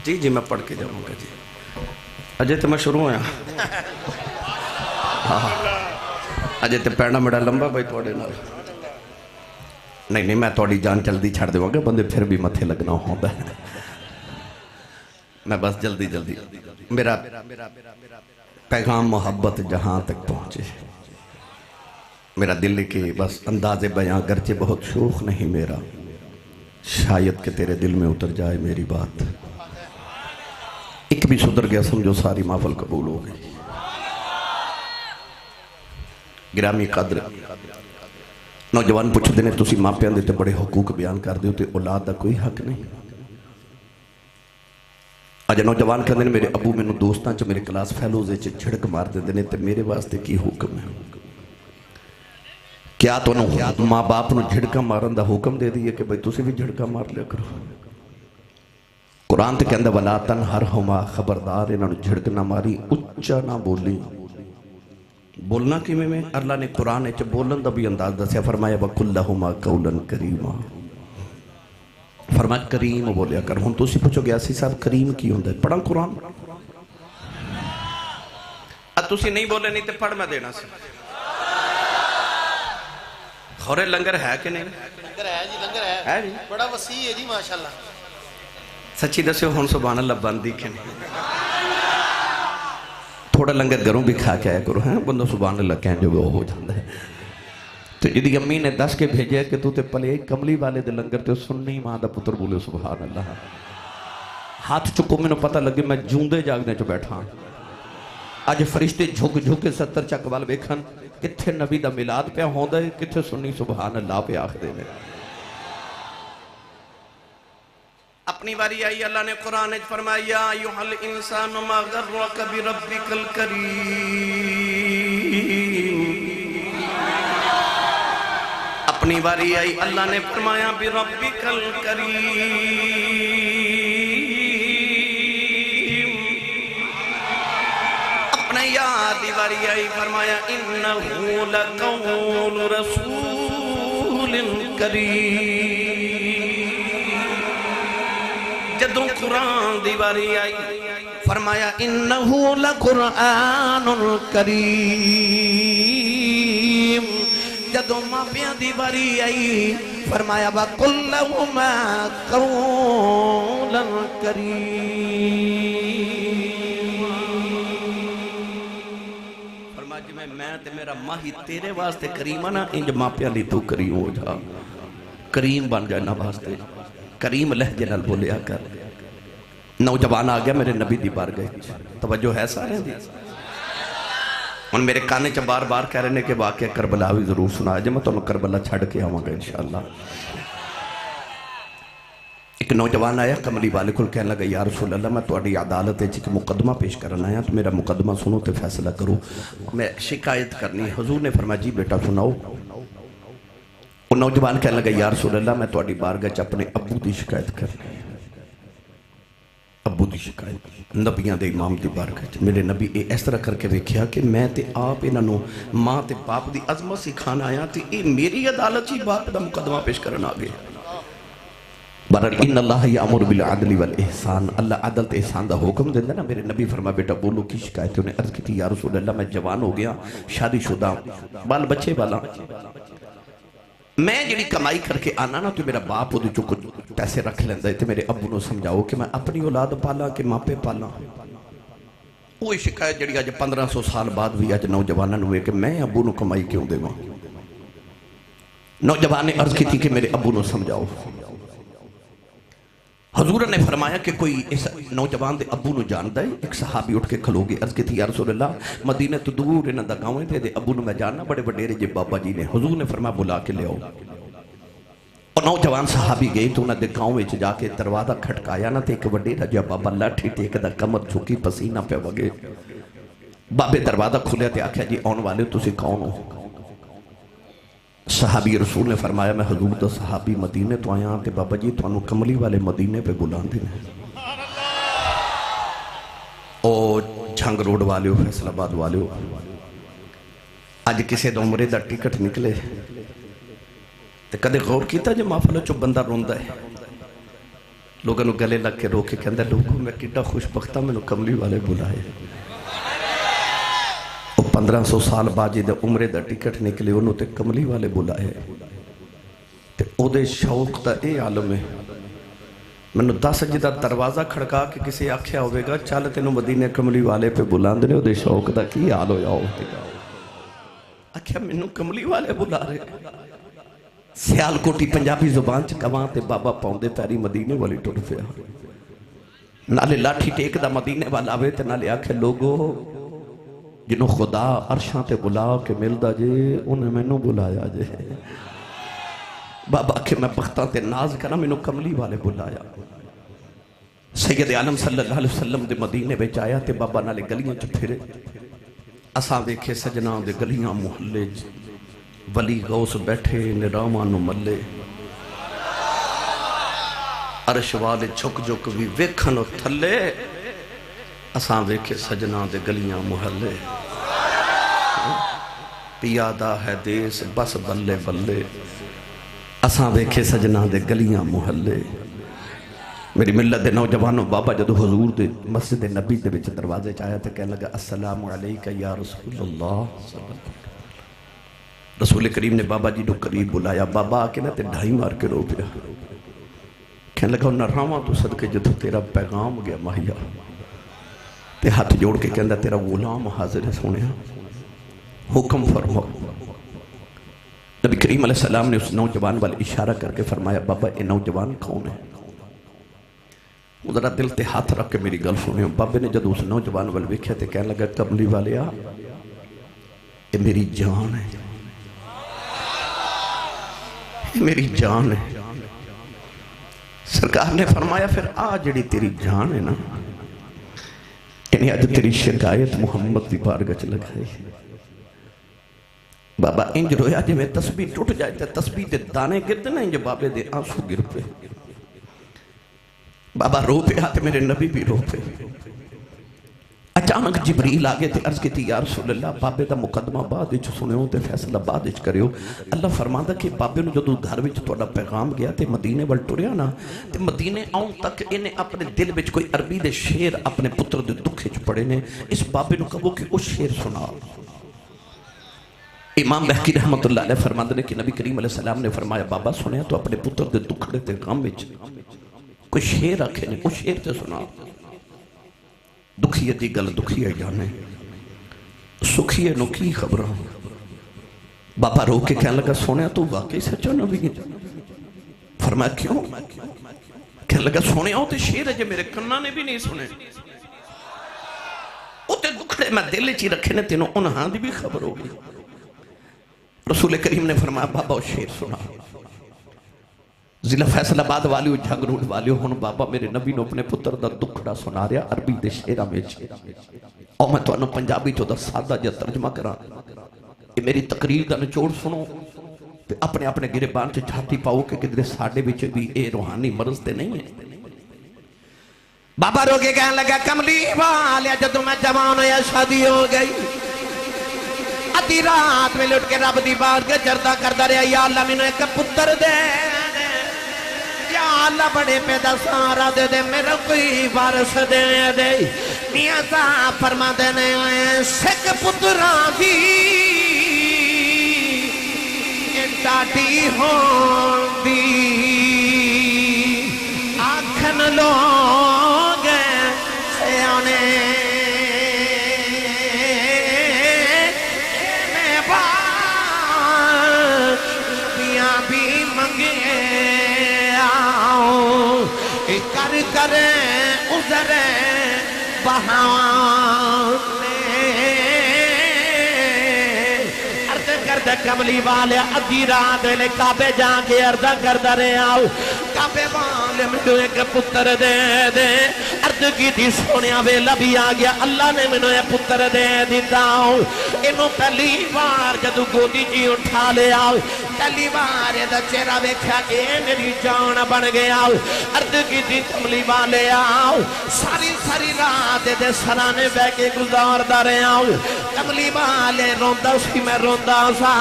جی میں پڑھ کے جاؤں گا جی اجے تو میں شروع ہویا اجے تو پیڑا میڑا لمبا بھائی توڑے نال نہیں میں توڑی جان جلدی چھڑ دے گا بندے پھر بھی متھے لگنا ہوتا ہے میں بس جلدی میرا پیغام محبت جہاں تک پہنچے میرا دل کے بس انداز بیاں گرچہ بہت شوخ نہیں میرا شاید کہ تیرے دل میں اتر جائے میری بات ایک بھی صدر گیا سمجھو ساری محفل قبول ہو گئی گرامی قدر نوجوان پوچھ دینے تسی ماں پیان دیتے بڑے حقوق بیان کر دیو تے اولاد دا کوئی حق نہیں آج نوجوان کہتے ہیں میرے ابو میں نو دوستان چا میرے کلاس فیلوزے چا جھڑک مار دینے تے میرے واسطے کی حکم ہے کیا تو نو ماں باپ نو جھڑکا مارن دا حکم دے دیئے کہ بھئی تسی بھی جھڑکا مار لیا کرو قرآن تے کہندہ وَلَا تَنْهَرْهُمَا خبردار انہوں نے جھڑک نہ ماری اچھا نہ بولی بولنا کی میں اللہ نے قرآن اچھا بولن دا بھی انداز دا سے فرمایا وَقُلْ لَهُمَا قَوْلًا كَرِيمًا فرمایا کریم بولیا کر ہون تو اسی پوچھو گیا سی صاحب کریم کی ہوندہ ہے پڑھا قرآن اب تو اسی نہیں بولے نہیں تے پڑھ میں دینا سی خورے لنگر ہے کہ نہیں لنگر ہے جی لنگر ہے بڑا وسیع ہے جی ماشاءاللہ سچی دسے ہون سبحان اللہ بندی کہ نہیں تھوڑا لنگر گھروں بھی کھا کے آیا کرو ہیں بندہ سبحان اللہ کہیں جو وہ ہو جاتا ہے تو جدی امی نے دس کے بھیجے کہ تو تے پلے کملی والے دے لنگر تے سننی ماں دا پتر بولے سبحان اللہ ہاتھ چکو میں نے پتہ لگے میں جوندے جاگنے چو بیٹھا آج فرشتے جھک جھک کے 70 چک وال بیکھن کتھے نبی دا ملاد پہ ہوندا ہے کتھے سننی سبحان اللہ پہ آخ دے میں اپنی باری آئی اللہ نے قرآن فرمایا ایوہ الانسان ما غرک بربک الکریم اپنی باری آئی اللہ نے فرمایا بربک الکریم اپنے یادی باری آئی فرمایا انہو لقول رسول کریم جدوں قرآن دیواری آئی فرمایا انہو لقرآن کریم جدوں ماپیاں دیواری آئی فرمایا وَقُلْ لَهُمَا قَوْلًا کریم فرمایا جی میں تے میرا ماہی تیرے واسطے کریم نا انج ماپیاں لی تو کریم ہو جا کریم بن جائے نا واسطے کریم لہجے نال بولیا کر نوجوان آ گیا میرے نبی دی بار گئے توجہ ہے سارے دی ان میرے کانے چا بار بار کہہ رہے کہ واقعہ کربلا بھی ضرور سنا جب میں تو کربلا چھڑ کے آؤں گا انشاءاللہ ایک نوجوان آیا کملی والے کو کہنے لگا یا رسول اللہ میں تواڈی عدالت ہے کہ مقدمہ پیش کرنا آیا تو میرا مقدمہ سنو تے فیصلہ کرو میں شکایت کرنی حضور نے فرمایا جی بیٹا سناؤ وہ نوجوان کہنے لگا یا رسول اللہ میں تواڈی بارگاہ اپنے ابو دی شکایت کرنی ابو دی شکایت نبیاں دے امام دی بارگاہ میرے نبی اس طرح کر کے دیکھیا کہ میں تے آپ انہوں ماں تے باپ دی عظمت سکھانا آیا تے اے میری عدالت ہی باپ دا مقدمہ پیش کرنا آگے بہرحال ان اللہ یامر بالعدل والاحسان اللہ عدل تے احسان دا حکم دیندے نا میرے نبی فرما بیٹا بولو کی شکایت انہیں عرض کی تھی یا رسول اللہ میں جوان ہو گیا شادی شدہ بال بچے والا میں جڑی کمائی کر کے آنا نا تو میرا باپ وہ جو کچھ پیسے رکھ لیندہ ہے تو میرے ابو نو سمجھاؤ کہ میں اپنی اولاد پالا کہ ماں پہ پالا وہی شکایت جڑی آج 1500 سال بعد بھی آج نوجوانہ ہوئے کہ میں ابو نو کمائی کیوں دے گا نوجوان نے عرض کی تھی کہ میرے ابو نو سمجھاؤ حضور نے فرمایا کہ کوئی اس نوجوان دے ابو نو جاندہ ہے ایک صحابی اٹھ کے کھلو گے عرض کی تھی یا رسول اللہ مدینہ تو دور انہاں دا گاؤں تھے دے ابو نو میں جاننا بڑے بڑے رجے بابا جی نے حضور نے فرمایا بلا کے لے آؤ اور نوجوان صحابی گئی تو انہاں دے گاؤں وچ جا کے دروازہ کھٹکایا نہ تے ایک بڑے رجا بابا لاٹھی ٹیک دا کمر جھکی پسینہ پہ وگے بابے دروازہ کھلیا تے آکھیا جی آن والے تسی کون ہو صحابی رسول نے فرمایا میں حضور دا صحابی مدینے تو آیا کہ بابا جی تو انہوں کملی والے مدینے پہ بلان دینے او جھنگ روڈ والے ہو فیصل آباد والے ہو آج کسی دا عمرے دا ٹکٹ نکلے تو کدے غور کیتا جو محفلہ چو بندہ روندہ ہے لوگوں نے گلے لگ کے روکے کہ اندر لوگوں میں کٹا خوش بختہ میں نے کملی والے بلائے 1500 سال بعد جی دے عمرے دا ٹکٹ نکلے انہوں تے کملی والے بلائے تے او دے شوق دا اے عالم ہے میں نے 10 جی دا دروازہ کھڑکا کہ کسی آکھیا ہوئے گا چال تینوں مدینے کملی والے پہ بلان دینے او دے شوق دا کی حال ہویا ہوتے گا آکھیا میں نے کملی والے بلا رہے سیال کوٹی پنجابی زبان چکوان تے بابا پاؤندے پیری مدینے والی ٹوڑ پیا نالے لاٹھی ٹیک دا مدینے والا آوے تے نالے آکھے لوگو جنہوں خدا عرشاں تے بلا کے ملدا جے انہیں میں نو بلایا جے بابا کہ میں بختاں تے ناز کرنا میں نو کملی والے بلایا سید عالم صلی اللہ علیہ وسلم دے مدینے بے چایا تے بابا نالے گلیاں چ پھرے اساں دیکھے سجناں دے گلیاں محلے ولی غوث بیٹھے نرامان نو ملے عرش والے چھک جو کبھی ویکھن تھلے اساں ویکھے سجناں دے گلیاں محلے پیادہ ہے دیس بس بلے بلے اساں ویکھے سجناں دے گلیاں محلے میری ملت دے نوجوانوں بابا جدو حضور دے مسجد نبی دے بچ دروازے چاہیا تے کہنے لگا السلام علیکہ یا رسول اللہ رسول کریم نے بابا جی نو قریب بلایا بابا آکے نا تے ڈھائی مار کے رو پیا کہنے لگا انہا راواں تو صدقے جدو تیرا پیغام گیا ماہیا تے ہاتھ جوڑ کے کہندا تیرا غلام حاضر ہے سونیا حکم فرماؤ. نبی کریم علیہ السلام نے اس نوجوان والے اشارہ کر کے فرمایا بابا یہ نوجوان کون ہے؟ ذرا دل تے ہاتھ رکھ کے میری گل سنیں. بابے نے جب اس نوجوان والے ویکھیا تے کہنے لگا کملی والیا یہ میری جان ہے, یہ میری جان ہے. سرکار نے فرمایا پھر آ جڑی تیری جان ہے نا یعنی آج تیری شکایت محمد دی بارگاہ چ لگائی. بابا انج رویا جی میں تسبیح ٹوٹ جائے تے تسبیح دے دانے گرتے نا انج بابے دے آنسو گر پہ. بابا رو پہ آتے میرے نبی بھی رو پہ. اچانک جبریل آگے تے عرض کی تھی یا رسول اللہ بابے دا مقدمہ بعد اچھ سنے ہو تے فیصلہ بعد اچھ کرے ہو. اللہ فرماندہ کہ بابے نے جدو گھر وچ توڑا پیغام گیا تے مدینے وال ٹریا نا تے مدینے آؤں تک انہیں اپنے دل وچ کوئی عربی دے شیر اپنے پتر دے دکھے چ پڑے نے. اس بابے نے کہو کہ اس شیر سنا. امام بحقی رحمت اللہ علیہ فرماندہ نے کہ نبی کریم علیہ السلام نے فرمایا بابا سنیا تو اپنے پتر دے دکھڑے تے غم وچ کوئی شیر رکھے نے, کوئی شیر تے سنا. دکھیے دی گل دکھیے جانے سکھیے نو کی خبروں. بابا رو کے کہنے لگا سونے تو واقعی سچو نبی ہے؟ فرمایا کیوں؟ کہنے لگا سونے تے شیر ہے جو میرے کنہ نے بھی نہیں سنے. تے دکھڑے میں دل چی رکھے نے تینوں انہاں دی بھی خبر ہوگی. رسول کریم نے فرمایا بابا وہ شیر سنا. ضلع فیصل آباد والیو جھگ روڈ والیو ہن بابا میرے نبی نے اپنے پتر دا دکھڑا سنا رہا عربی دے شیرہ میں. اور میں تو انہوں پنجابی تو دا سادہ جا ترجمہ کرا. یہ میری تقریر دا نچوڑ سنو اپنے اپنے گریبان سے چھاتی پاؤ کہ کدھر ساڑھے بچے بھی اے روحانی مرض تے نہیں ہے. بابا رو کے کہنے لگا کملی والیا جدو میں جوان یا شادی ہو گئی ادھی رات میں لٹ کے رب دی بات کے جردہ کردہ رہا یا اللہ میں نے ایک پتر دے یا اللہ بڑے پیدا سارا دے دے میرا کوئی وارث دے دے. میاں صاحب فرما دینے آئے سکھ پتران دی ڈاٹی ہون دی آکھن لوگ سیانے میں بار پیاں بھی منگے آؤں کر کریں عذر بہانے عرض کردہ کملی والے ادھی رات لے کعبے جا کے عرض کردہ رہے آؤ کعبے والے مجھے ایک پتر دے دے. عرض کی تھی سونیا ویلا بھی آ گیا اللہ نے مجھے پتر دے دیتا ہوں. انہوں پہلی بار جدو گودی جی اٹھا لے آؤ پہلی بار یہ دا چہرہ بیکھا کہ میری جان بن گیا. عرض کی تھی کملی والے آؤ ساری ساری رات دے سرانے بے کے گزار دا رہے آؤ. کملی والے روندہ سی میں روندہ سا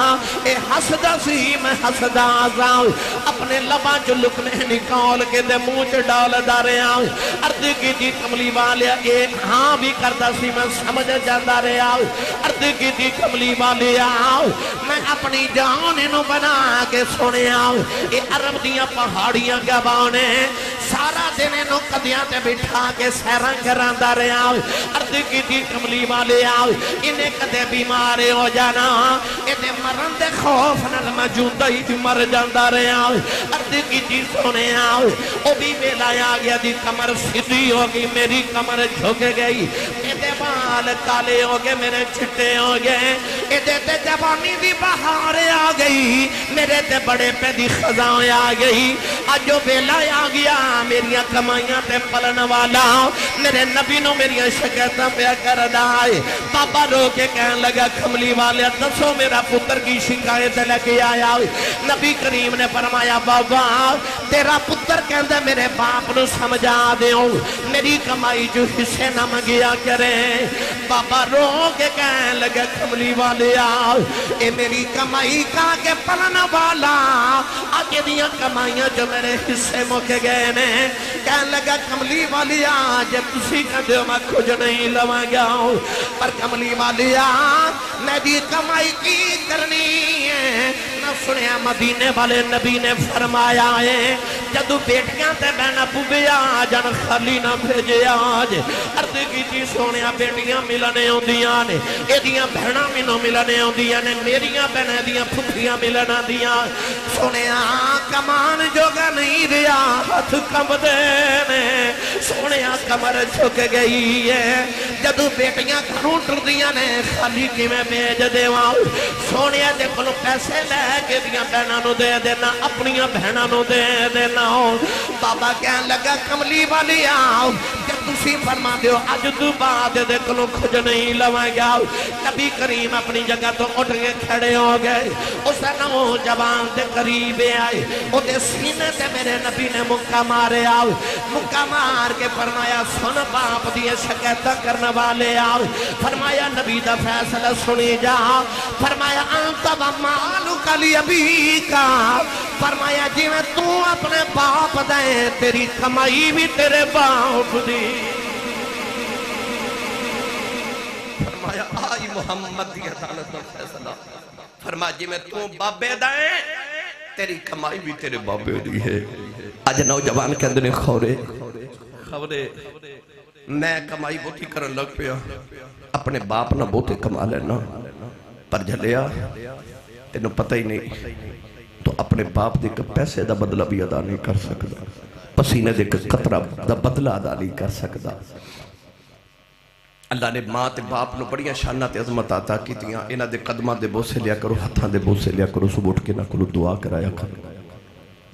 اے حسدہ سی میں حسدہ سا اپنے لبا جو لکنے نکال کے دے موچ ڈال دا رہے آؤ. عرض کی تھی کملی والے اے ہاں بھی کردہ سی میں سمجھ جاندہ رہے آؤ. عرض کی تھی کملی والے آؤ میں اپنی جان انہوں بنا کے سونے آؤ. اے عرب دیاں پہاڑیاں گوانے سارا دن انہوں قدیاں تے بٹھا کے سیران کراندہ رہے آؤ. عرض کی تھی کملی والے آؤ انہیں کدے بیمارے ہو جانا انہیں مرن دے خوف نل مجودہ ہی بھی مر جاندہ رہے آؤ. عرض کی تھی سونے آؤ او بھی بیلا آ گیا دی کمر سیدھی ہوگی میری کمر جھوکے گئی ایدے بال کالے ہوگے میرے چھٹے ہوگے ایدے تے جوانی دی بہار آ گئی میرے تے بڑے پہ دی خزاں آ گئی. آج جو بیلا آ گیا میریاں کمائیاں تے پلن والا میرے نبی نو میریاں شکایتاں پہ کر دائے. بابا رو کے کہنے لگا کملی والے دسو میرا پتر کی شکایت لے آیا. نبی کریم نے فرمایا بابا تیرا پتر کہندہ میرے باپ نو سمجھا دیوں میری کمائی جو حصے نہ مگیا کریں. بابا رو کے کہنے لگا کملی والے آؤ اے میری کمائی کا کے پلن والا آگے دیا کمائیاں جو میرے حصے موکے گئے نے. کہنے لگا کملی والی آج تسی کا دیو میں کچھ نہیں لوا گیا ہوں پر کملی والی آج میں دی کمائی کی کرنی ہے نہ سنیا مدینے والے نبی نے فرمایا ہے جدو بیٹیاں تے بہنا بوبیا جن خالی نہ بھیجے آج عرض کی سونیا بیٹیاں ملنے ہوندیاں نے ایدیاں بہنا مینوں ملنے ہوندیاں نے میریاں بہنیں دیاں پھپھیاں ملن آندیاں سونیا کمان جوگا نہیں ریا ہاتھ کم دے نے سونیا کمر جھک گئی ہے جدو بیٹیاں گھروں ٹردیاں نے خالی کی میں بیج دیواں سونیا دے کلو پیسے لے کے دیاں بہناں نو دے دینا اپنیاں بہناں نو دے دینا بابا کہن لگا کملی والی آؤ جب تسی فرما دیو اج تو بعد دے کلو کھج نہیں لواں گیا نبی کریم اپنی جگہ تو اٹھ کے کھڑے ہو گئے اس نوجوان دے قریب آئے او دے سینے تے میرے نبی نے مکہ مارے آؤ مکہ مار کے فرمایا سن باپ دیے شکایت کرنے والے آؤ فرمایا نبی دا فیصلہ سنی جا فرمایا انت و مالک ابی کا فرمایا جی میں تو اپنے باپ دے تیری کمائی بھی تیرے باپ دی فرمایا آئی محمد دی عدالت و فیصلہ فرمایا جی میں تو بابے دے تیری کمائی بھی تیرے بابے دی ہے آج نوجوان کے اندر خورے میں کمائی بہتی کرن لگ پیا اپنے باپ نہ بہتے کما لینا پر جھلیا تینوں پتہ ہی نہیں تو اپنے باپ دے کے پیسے دا بدلہ بھی ادا نہیں کر سکتا پسینے دے کے قطرہ دا بدلہ ادا نہیں کر سکتا اللہ نے ماں تے باپ نو بڑیاں شانات عظمت عطا کی تیاں انہ دے قدمہ دے بوسے لیا کرو ہتھاں دے بوسے لیا کرو صبح اٹھ کے نہ کرو دعا کرایا کرو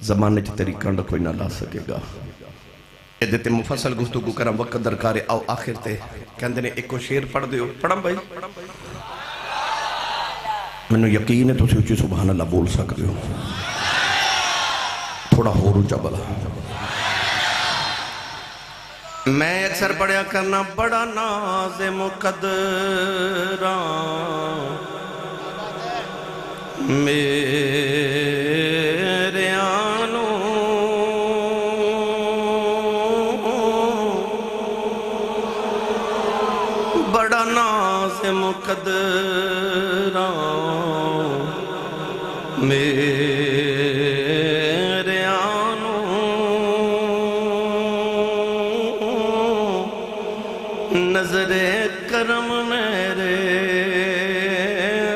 زمانے چ تیری کنڈ کوئی نہ لا سکے گا ایدے تے مفصل گفتگو کرم وقت درکارے آؤ آخر تے کہندے نے ایک کو شیر پڑھ دیو پڑھم بھائی میں نے یقین ہے تو اسی اچھی سبحان اللہ بول سکتے ہو تھوڑا ہو رجا بلا میں اکثر پڑھیا کرنا بڑا ناز مقدران میرے آنوں بڑا ناز مقدران میرے آنوں نظر کرم میرے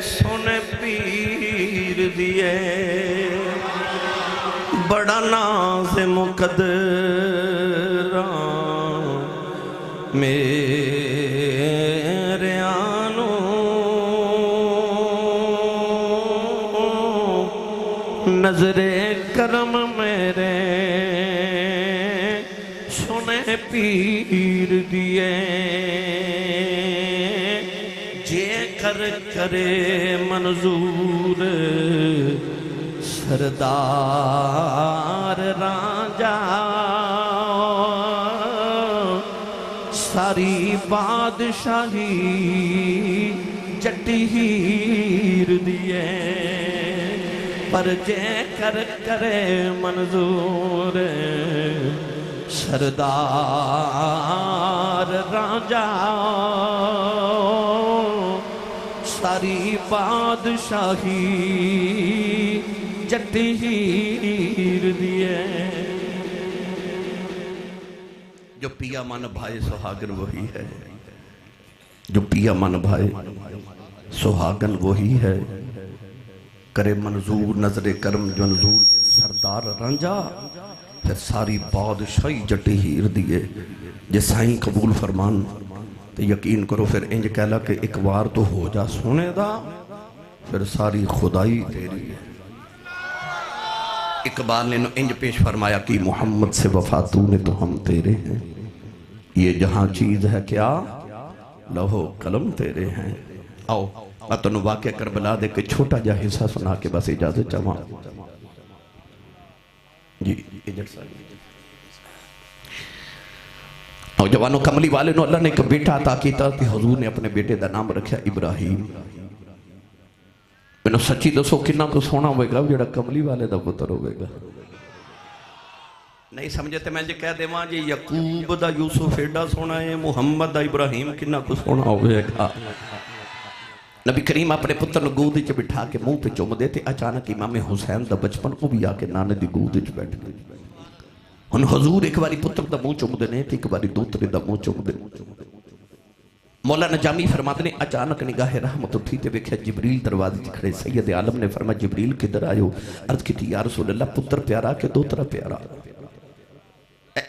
سونے پیر دیے بڑا ناز مقدران میرے آنوں نظر کرم میرے سونے پیر دیے جے کر کرے منظور سردار رانجا ساری بادشاہی جٹی ہیر دیے پر جے کر کرے منظور سردار رانجا ساری بادشاہی جٹی ہیر دیے جو پیا من بھائے سہاگن وہی ہے جو پیا من بھائے سہاگن وہی ہے کرے منظور نظر کرم منظور سردار رانجا پھر ساری بادشاہی جٹی ہیر دیے جے سائیں قبول فرمان تو یقین کرو پھر انج کہلا کہ ایک وار تو ہو جا سونے دا پھر ساری خدائی تیری ہے اقبال نے انج پیش فرمایا کہ محمد سے وفا تو نے تو ہم تیرے ہیں یہ جہاں چیز ہے کیا لوح و قلم تیرے ہیں آؤ اتنو واقعہ کربلا دے کے چھوٹا جا حصہ سنا کے بس اجازت چاہاں جی اجازت صاحب اور جوانوں کملی والے نو اللہ نے ایک بیٹا عطا کیتا کہ حضور نے اپنے بیٹے دا نام رکھا ابراہیم میں نے سچی دسو کنا تو سونا ہوئے گا جڑا کملی والے دا پتر ہوئے گا نہیں سمجھتے میں جے کہہ دے ماں جی یعقوب دا یوسف ایڈا سونا ہے محمد دا ابراہیم کنا کو سونا ہوئے گا نبی کریم اپنے پتر نو گود وچ بٹھا کے منہ پہ چوم دے تے اچانک امام حسین دا بچپن وہ بھی آ کے نانے دی گود وچ بیٹھ گئے ہن حضور ایک باری پتر دا منہ چوم دے نے تے ایک باری دوترے دا منہ چوم دے مولانا جامی فرماتے نے اچانک نگاہ رحمت اٹھی تے ویکھیا جبریل دروازے تے کھڑے سید عالم نے فرمایا جبریل کدھر آئے عرض کی تھی یا رسول اللہ پتر پیارا کہ دوترا پیارا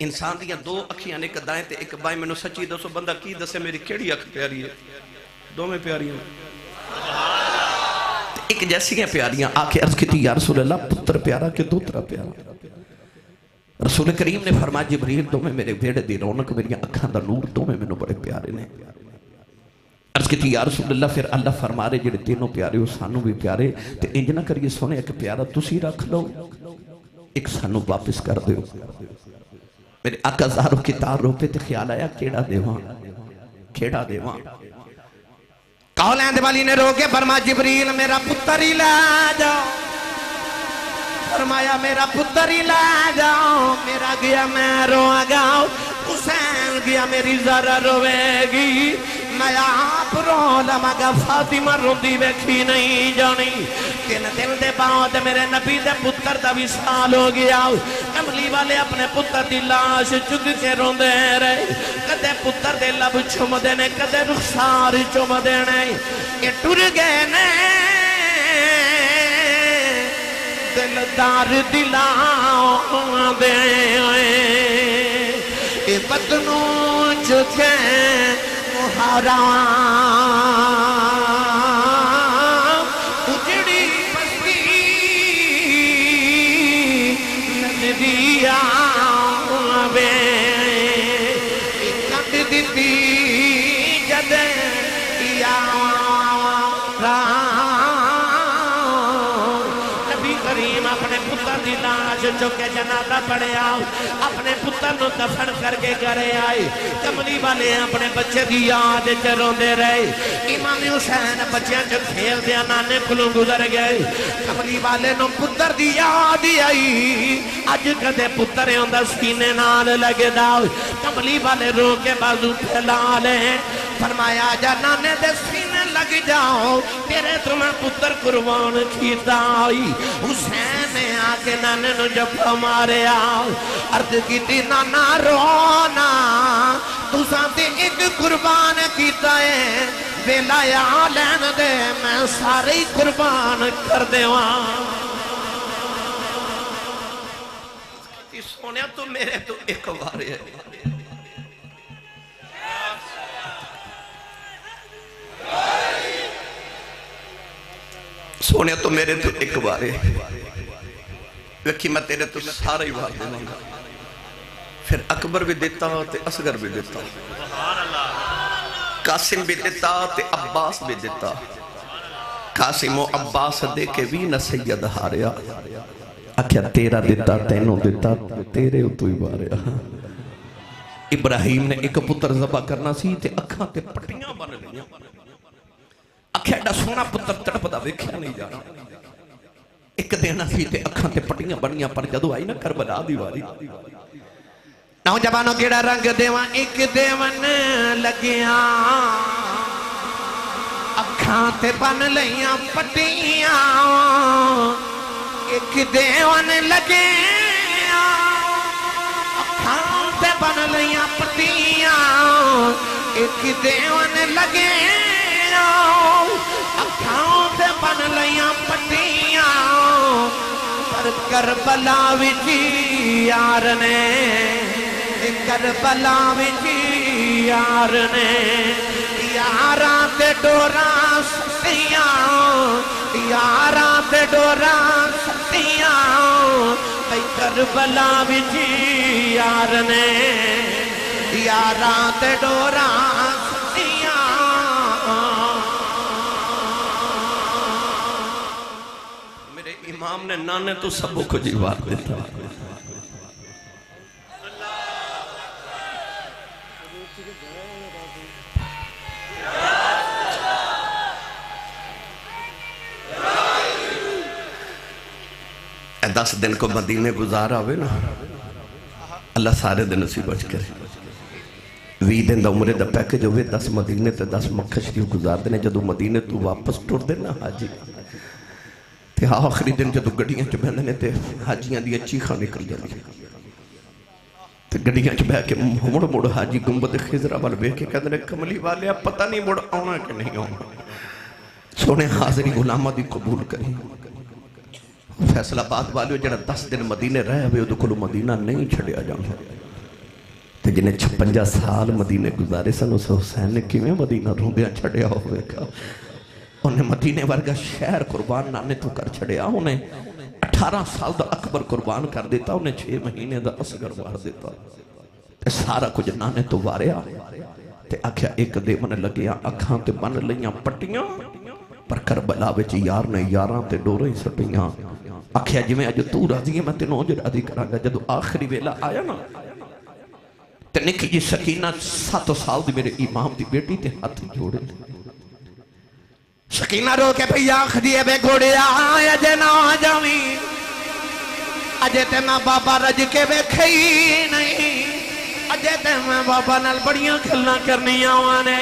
انسان دیاں دو اکھیاں نے ایک دائیں تے ایک بائیں میں سچی دسو بندہ کی دسے میری کیڑی اکھ پیاری ہے دو میں پیاری ہیں ایک جیسی ہیں پیاریاں آکے عرض کی تھی یا رسول اللہ پتر پیارا کہ دوترا پیارا رسول کریم نے فرمایا جبریل دو میں میرے بیڑے دی رونق میری اکھاں دا نور دو میں میں بڑے پیارے نے عرض کی تھی یا رسول اللہ پھر اللہ فرما رہے جڑے تینوں پیارے ہو سانو بھی پیارے تے انج نہ کریے سونے ایک پیارا تسی رکھ لو ایک سانو واپس کر دیو میرے آقا زہروں کی تار روپے تے خیال آیا کیڑا دیوان کالند والی نے روکے فرمایا جبریل میرا پتر ہی لے جاؤ فرمایا میرا پتر ہی لے جاؤ میرا گیا میں رواں گا حسین گیا میری ذرا روے گی میں آپ رو لمگا فاطمہ روندی ویکھی نہیں جانی 3 دن دے بعد میرے نبی دے پتر دا وصال ہو گیا کملی والے اپنے پتر دی لاش چگ کے روندے رہے کدے پتر دے لب چوم دینے کدے رخسار چوم دینے یہ ٹر گئے نے دلدار دلاؤں دے اے بدنوں چکے محراں اجڑی بستی نظریا بے کٹ دیتی جدے یا نبی کریم اپنے پتر دی لاش چکے جنازہ پڑے آؤ اپنے پتر نو دفن کر کے گھرے آئے کملی والے اپنے بچے دی یاد چروں دے رہے امام حسین بچیاں جو کھیل دیا نانے کلوں گزر گئے کملی والے نو پتر دی یاد آئی اج کدے پتر ہوندہ سینے نال لگے داؤ کملی والے رو کے بازو پھیلا لے فرمایا جا نانے دے سینے لگ جاؤ تیرے تمہیں پتر قربان کیتا آئی حسین نے آکے نانے نو جب ہمارے آؤ عرض کی تی نانا رونا تو سانتے ایک قربان کیتا ہے بیلا یا لین دے میں سارے قربان کر دے وہاں سونیا تو میرے تو ایک بارے ہے سونے تو میرے تو ایک بارے ویکھی میں تیرے تو سارا ہی بار دینا گا پھر اکبر بھی دیتا تے اصغر بھی دیتا قاسم بھی دیتا تے عباس بھی دیتا قاسم و عباس دے کے بھی نہ سید ہاریا اکھیا تیرا دیتا تینوں دیتا تیرے تو ہی باریا ابراہیم نے ایک پتر ذبح کرنا سی تے اکھاں تے پٹیاں بن لیا اکھیڑا سونا پتر تڑپ دا ویکھیا نہیں جانا ایک دینا سی تے اکھاں تے پٹیاں بنیاں پر جدو آئی نا کربلا دیواری نوجوانوں کیڑا رنگ دیوان ایک دیوان لگیاں اکھاں تے بن لیاں پٹیاں ایک دیوان لگیاں اکھاں تے بن لیاں پٹیاں ایک دیوان لگیاں اکھاں تے بن لیاں پٹیاں پر کربلا وچی یار نے کربلا وچی یار نے یاراں تے ڈوراں ستیاں یاراں تے ڈوراں ستیاں بھئی کربلا وچی یار نے یاراں تے ڈوراں ستیاں میرے امام نے نانے تو سبوں کو جیوار دیتا دس دن کو مدینے گزارا ہوئے نا اللہ سارے دن اسی بچ کرے 20 دن دا عمرے دا پیکج ہوئے 10 مدینے تے 10 مکہ شریف گزار دینے جدو مدینے تو واپس ٹور دینا حاجی تے آخری دن جدو گڑیاں چ بہندنے تے حاجیاں دی اچھی خاں نکل جاندی تے گڑیاں چ بہ کے مڑ حاجی گنبد خضرہ وال ویکھ کے کہندے نے کملی والے پتہ نہیں مڑ آنا کہ نہیں آنا سونے حاضری غلامہ دی قبول کری فیصلہ آباد والے جڑا 10 دن مدینے رہے ہوئے وہ کلو مدینہ نہیں چھڑیا جانا تے جنہیں 56 سال مدینے گزارے سن اس حسین نے کیویں مدینہ روندیاں چھڑیا ہوئے گا انہیں مدینے ورگا شہر قربان نانے تو کر چھڑیا انہیں 18 سال دا اکبر قربان کر دیتا انہیں 6 مہینے دا اصغر وار دیتا تے سارا کچھ نانے تو واریا تے آکھیا ایک دے من لگیا اکھاں تے بن لیاں پٹیاں پر کربلا وچ یار نے یاراں تے ڈوریں سٹیاں آکھیا جی میں اج تو راضی ہے میں تینوں اج راضی کراں گا جدو آخری ویلا آیا نا تے نکی جی سکینہ 7 سال دی میرے امام دی بیٹی تے ہاتھ جوڑے سکینہ رو کے پہ آخری ہے بے گھوڑے آیا جے نہ جاویں اجے تے میں بابا رج کے بے کھئی نہیں اجے تے میں بابا نال بڑیاں کھلنا کرنی آوانے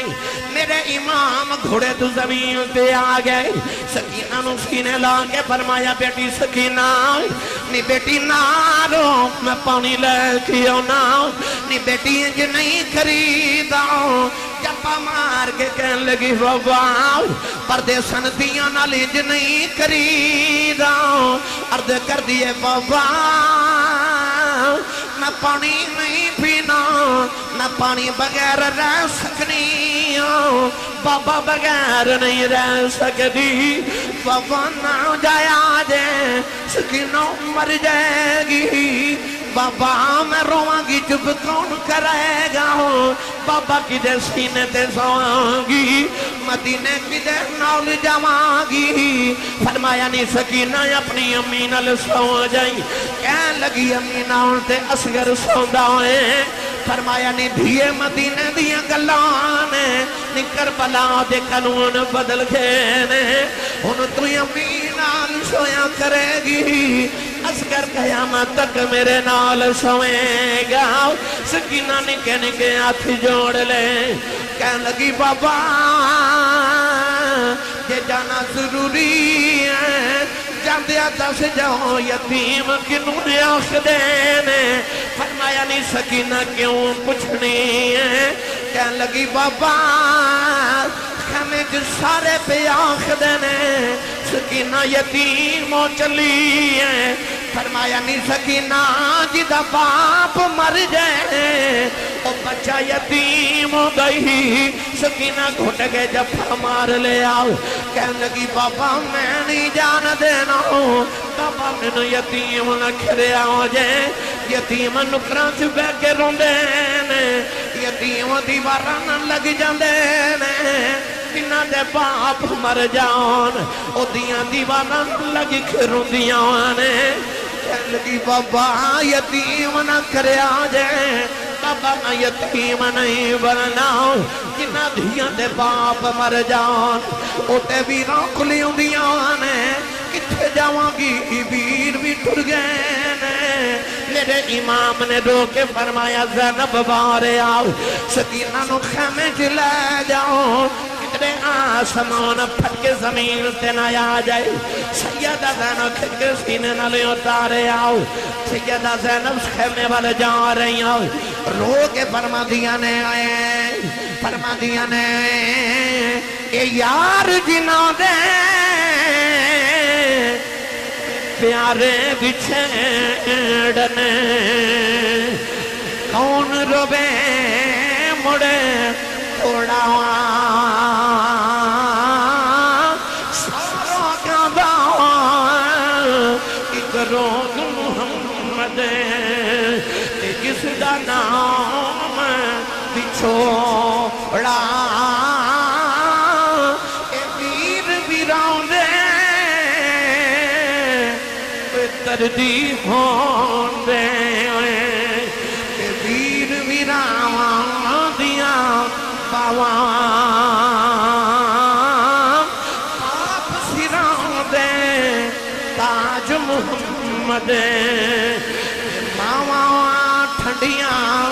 میرے امام گھوڑے تو زمین تے آ گئے سکینہ نو سینے لا کے فرمایا بیٹی سکینہ نی بیٹی نہ رو میں پانی لے کے آنا نی بیٹی انج نہیں خریدا جپا مار کے کہن لگی بابا پردے سندیاں نال انج نہیں خریدا عرض کر دیے بابا میں پانی نہیں پینا میں پانی بغیر رہ سکنی ہوں بابا بغیر نہیں رہ سکتی بابا نہ جایا جے سکینہ مر جائے گی بابا میں رواں گی چپ کون کرے گا بابا کی دے سینے تے سواں گی مدینے کی دے نال جاواں گی فرمایا نہیں سکینہ اپنی امی نال سو جائیں کہن لگی امی نال تے اصغر سوندا ہوئے فرمایا نہیں دھیے مدینے دیاں گلانے نہیں کربلا دے قانون بدل گئے ان تو امی نال سویا کرے گی اصغر قیامت تک میرے نال سوئے گا سکینہ نکے نکے ہاتھ جوڑ لے کہنے لگی بابا یہ جانا ضروری ہے جاندیا دس جاؤ یتیم کنوں نے آخ دینے فرمایا نہیں سکینہ کیوں پوچھنی ہے کہنے لگی بابا خیمے جو سارے پہ آخ دینے سکینہ یتیم ہو چلی ہے فرمایا نہیں سکینہ جدہ باپ مر جائے وہ بچہ یتیم ہو گئی سکینہ گھٹ گئے جب مار لے آؤ کہنے لگی بابا میں نہیں جان دینا ہوں بابا میں نے یتیم نکھریا ہو جائے یتیم نکران سے بے کے روندے یتیم دیواران لگ جاندے انہاں دے باپ مر جان او دیاں دیواران لگ کھروں دیاں نے کہنے لگی بابا یتیم نہ کریا جائے بابا نہ یتیم نہیں بننا جنہ دیاں دے باپ مر جان او تے ویراں کھلیوں دیاں نے کتھے جاواں گی ویر بھی ٹر گئے نے میرے امام نے رو کے فرمایا زینب بارے آؤ سکینہ نو خیمے چلے جاؤ کتنے آسمان پھٹ کے زمین سے نہ آ جائے سیدہ زینب کھٹ کے سینے نہ لے اتارے آؤ سیدہ زینب خیمے والے جا رہی آؤ رو کے فرما دیا نے آئے فرما دیا نے اے یار جنہ دے پیارے بچھڑنے کون روبے مڑے تھوڑا ساروں کا دعوان ایک روگ محمد جس دا نام بچھوڑا اے ویر ویران دے تردی ہون دے کہ ویر ویراواں دیاں باواں آپ سران دے تاج محمد ماواں ٹھنڈیاں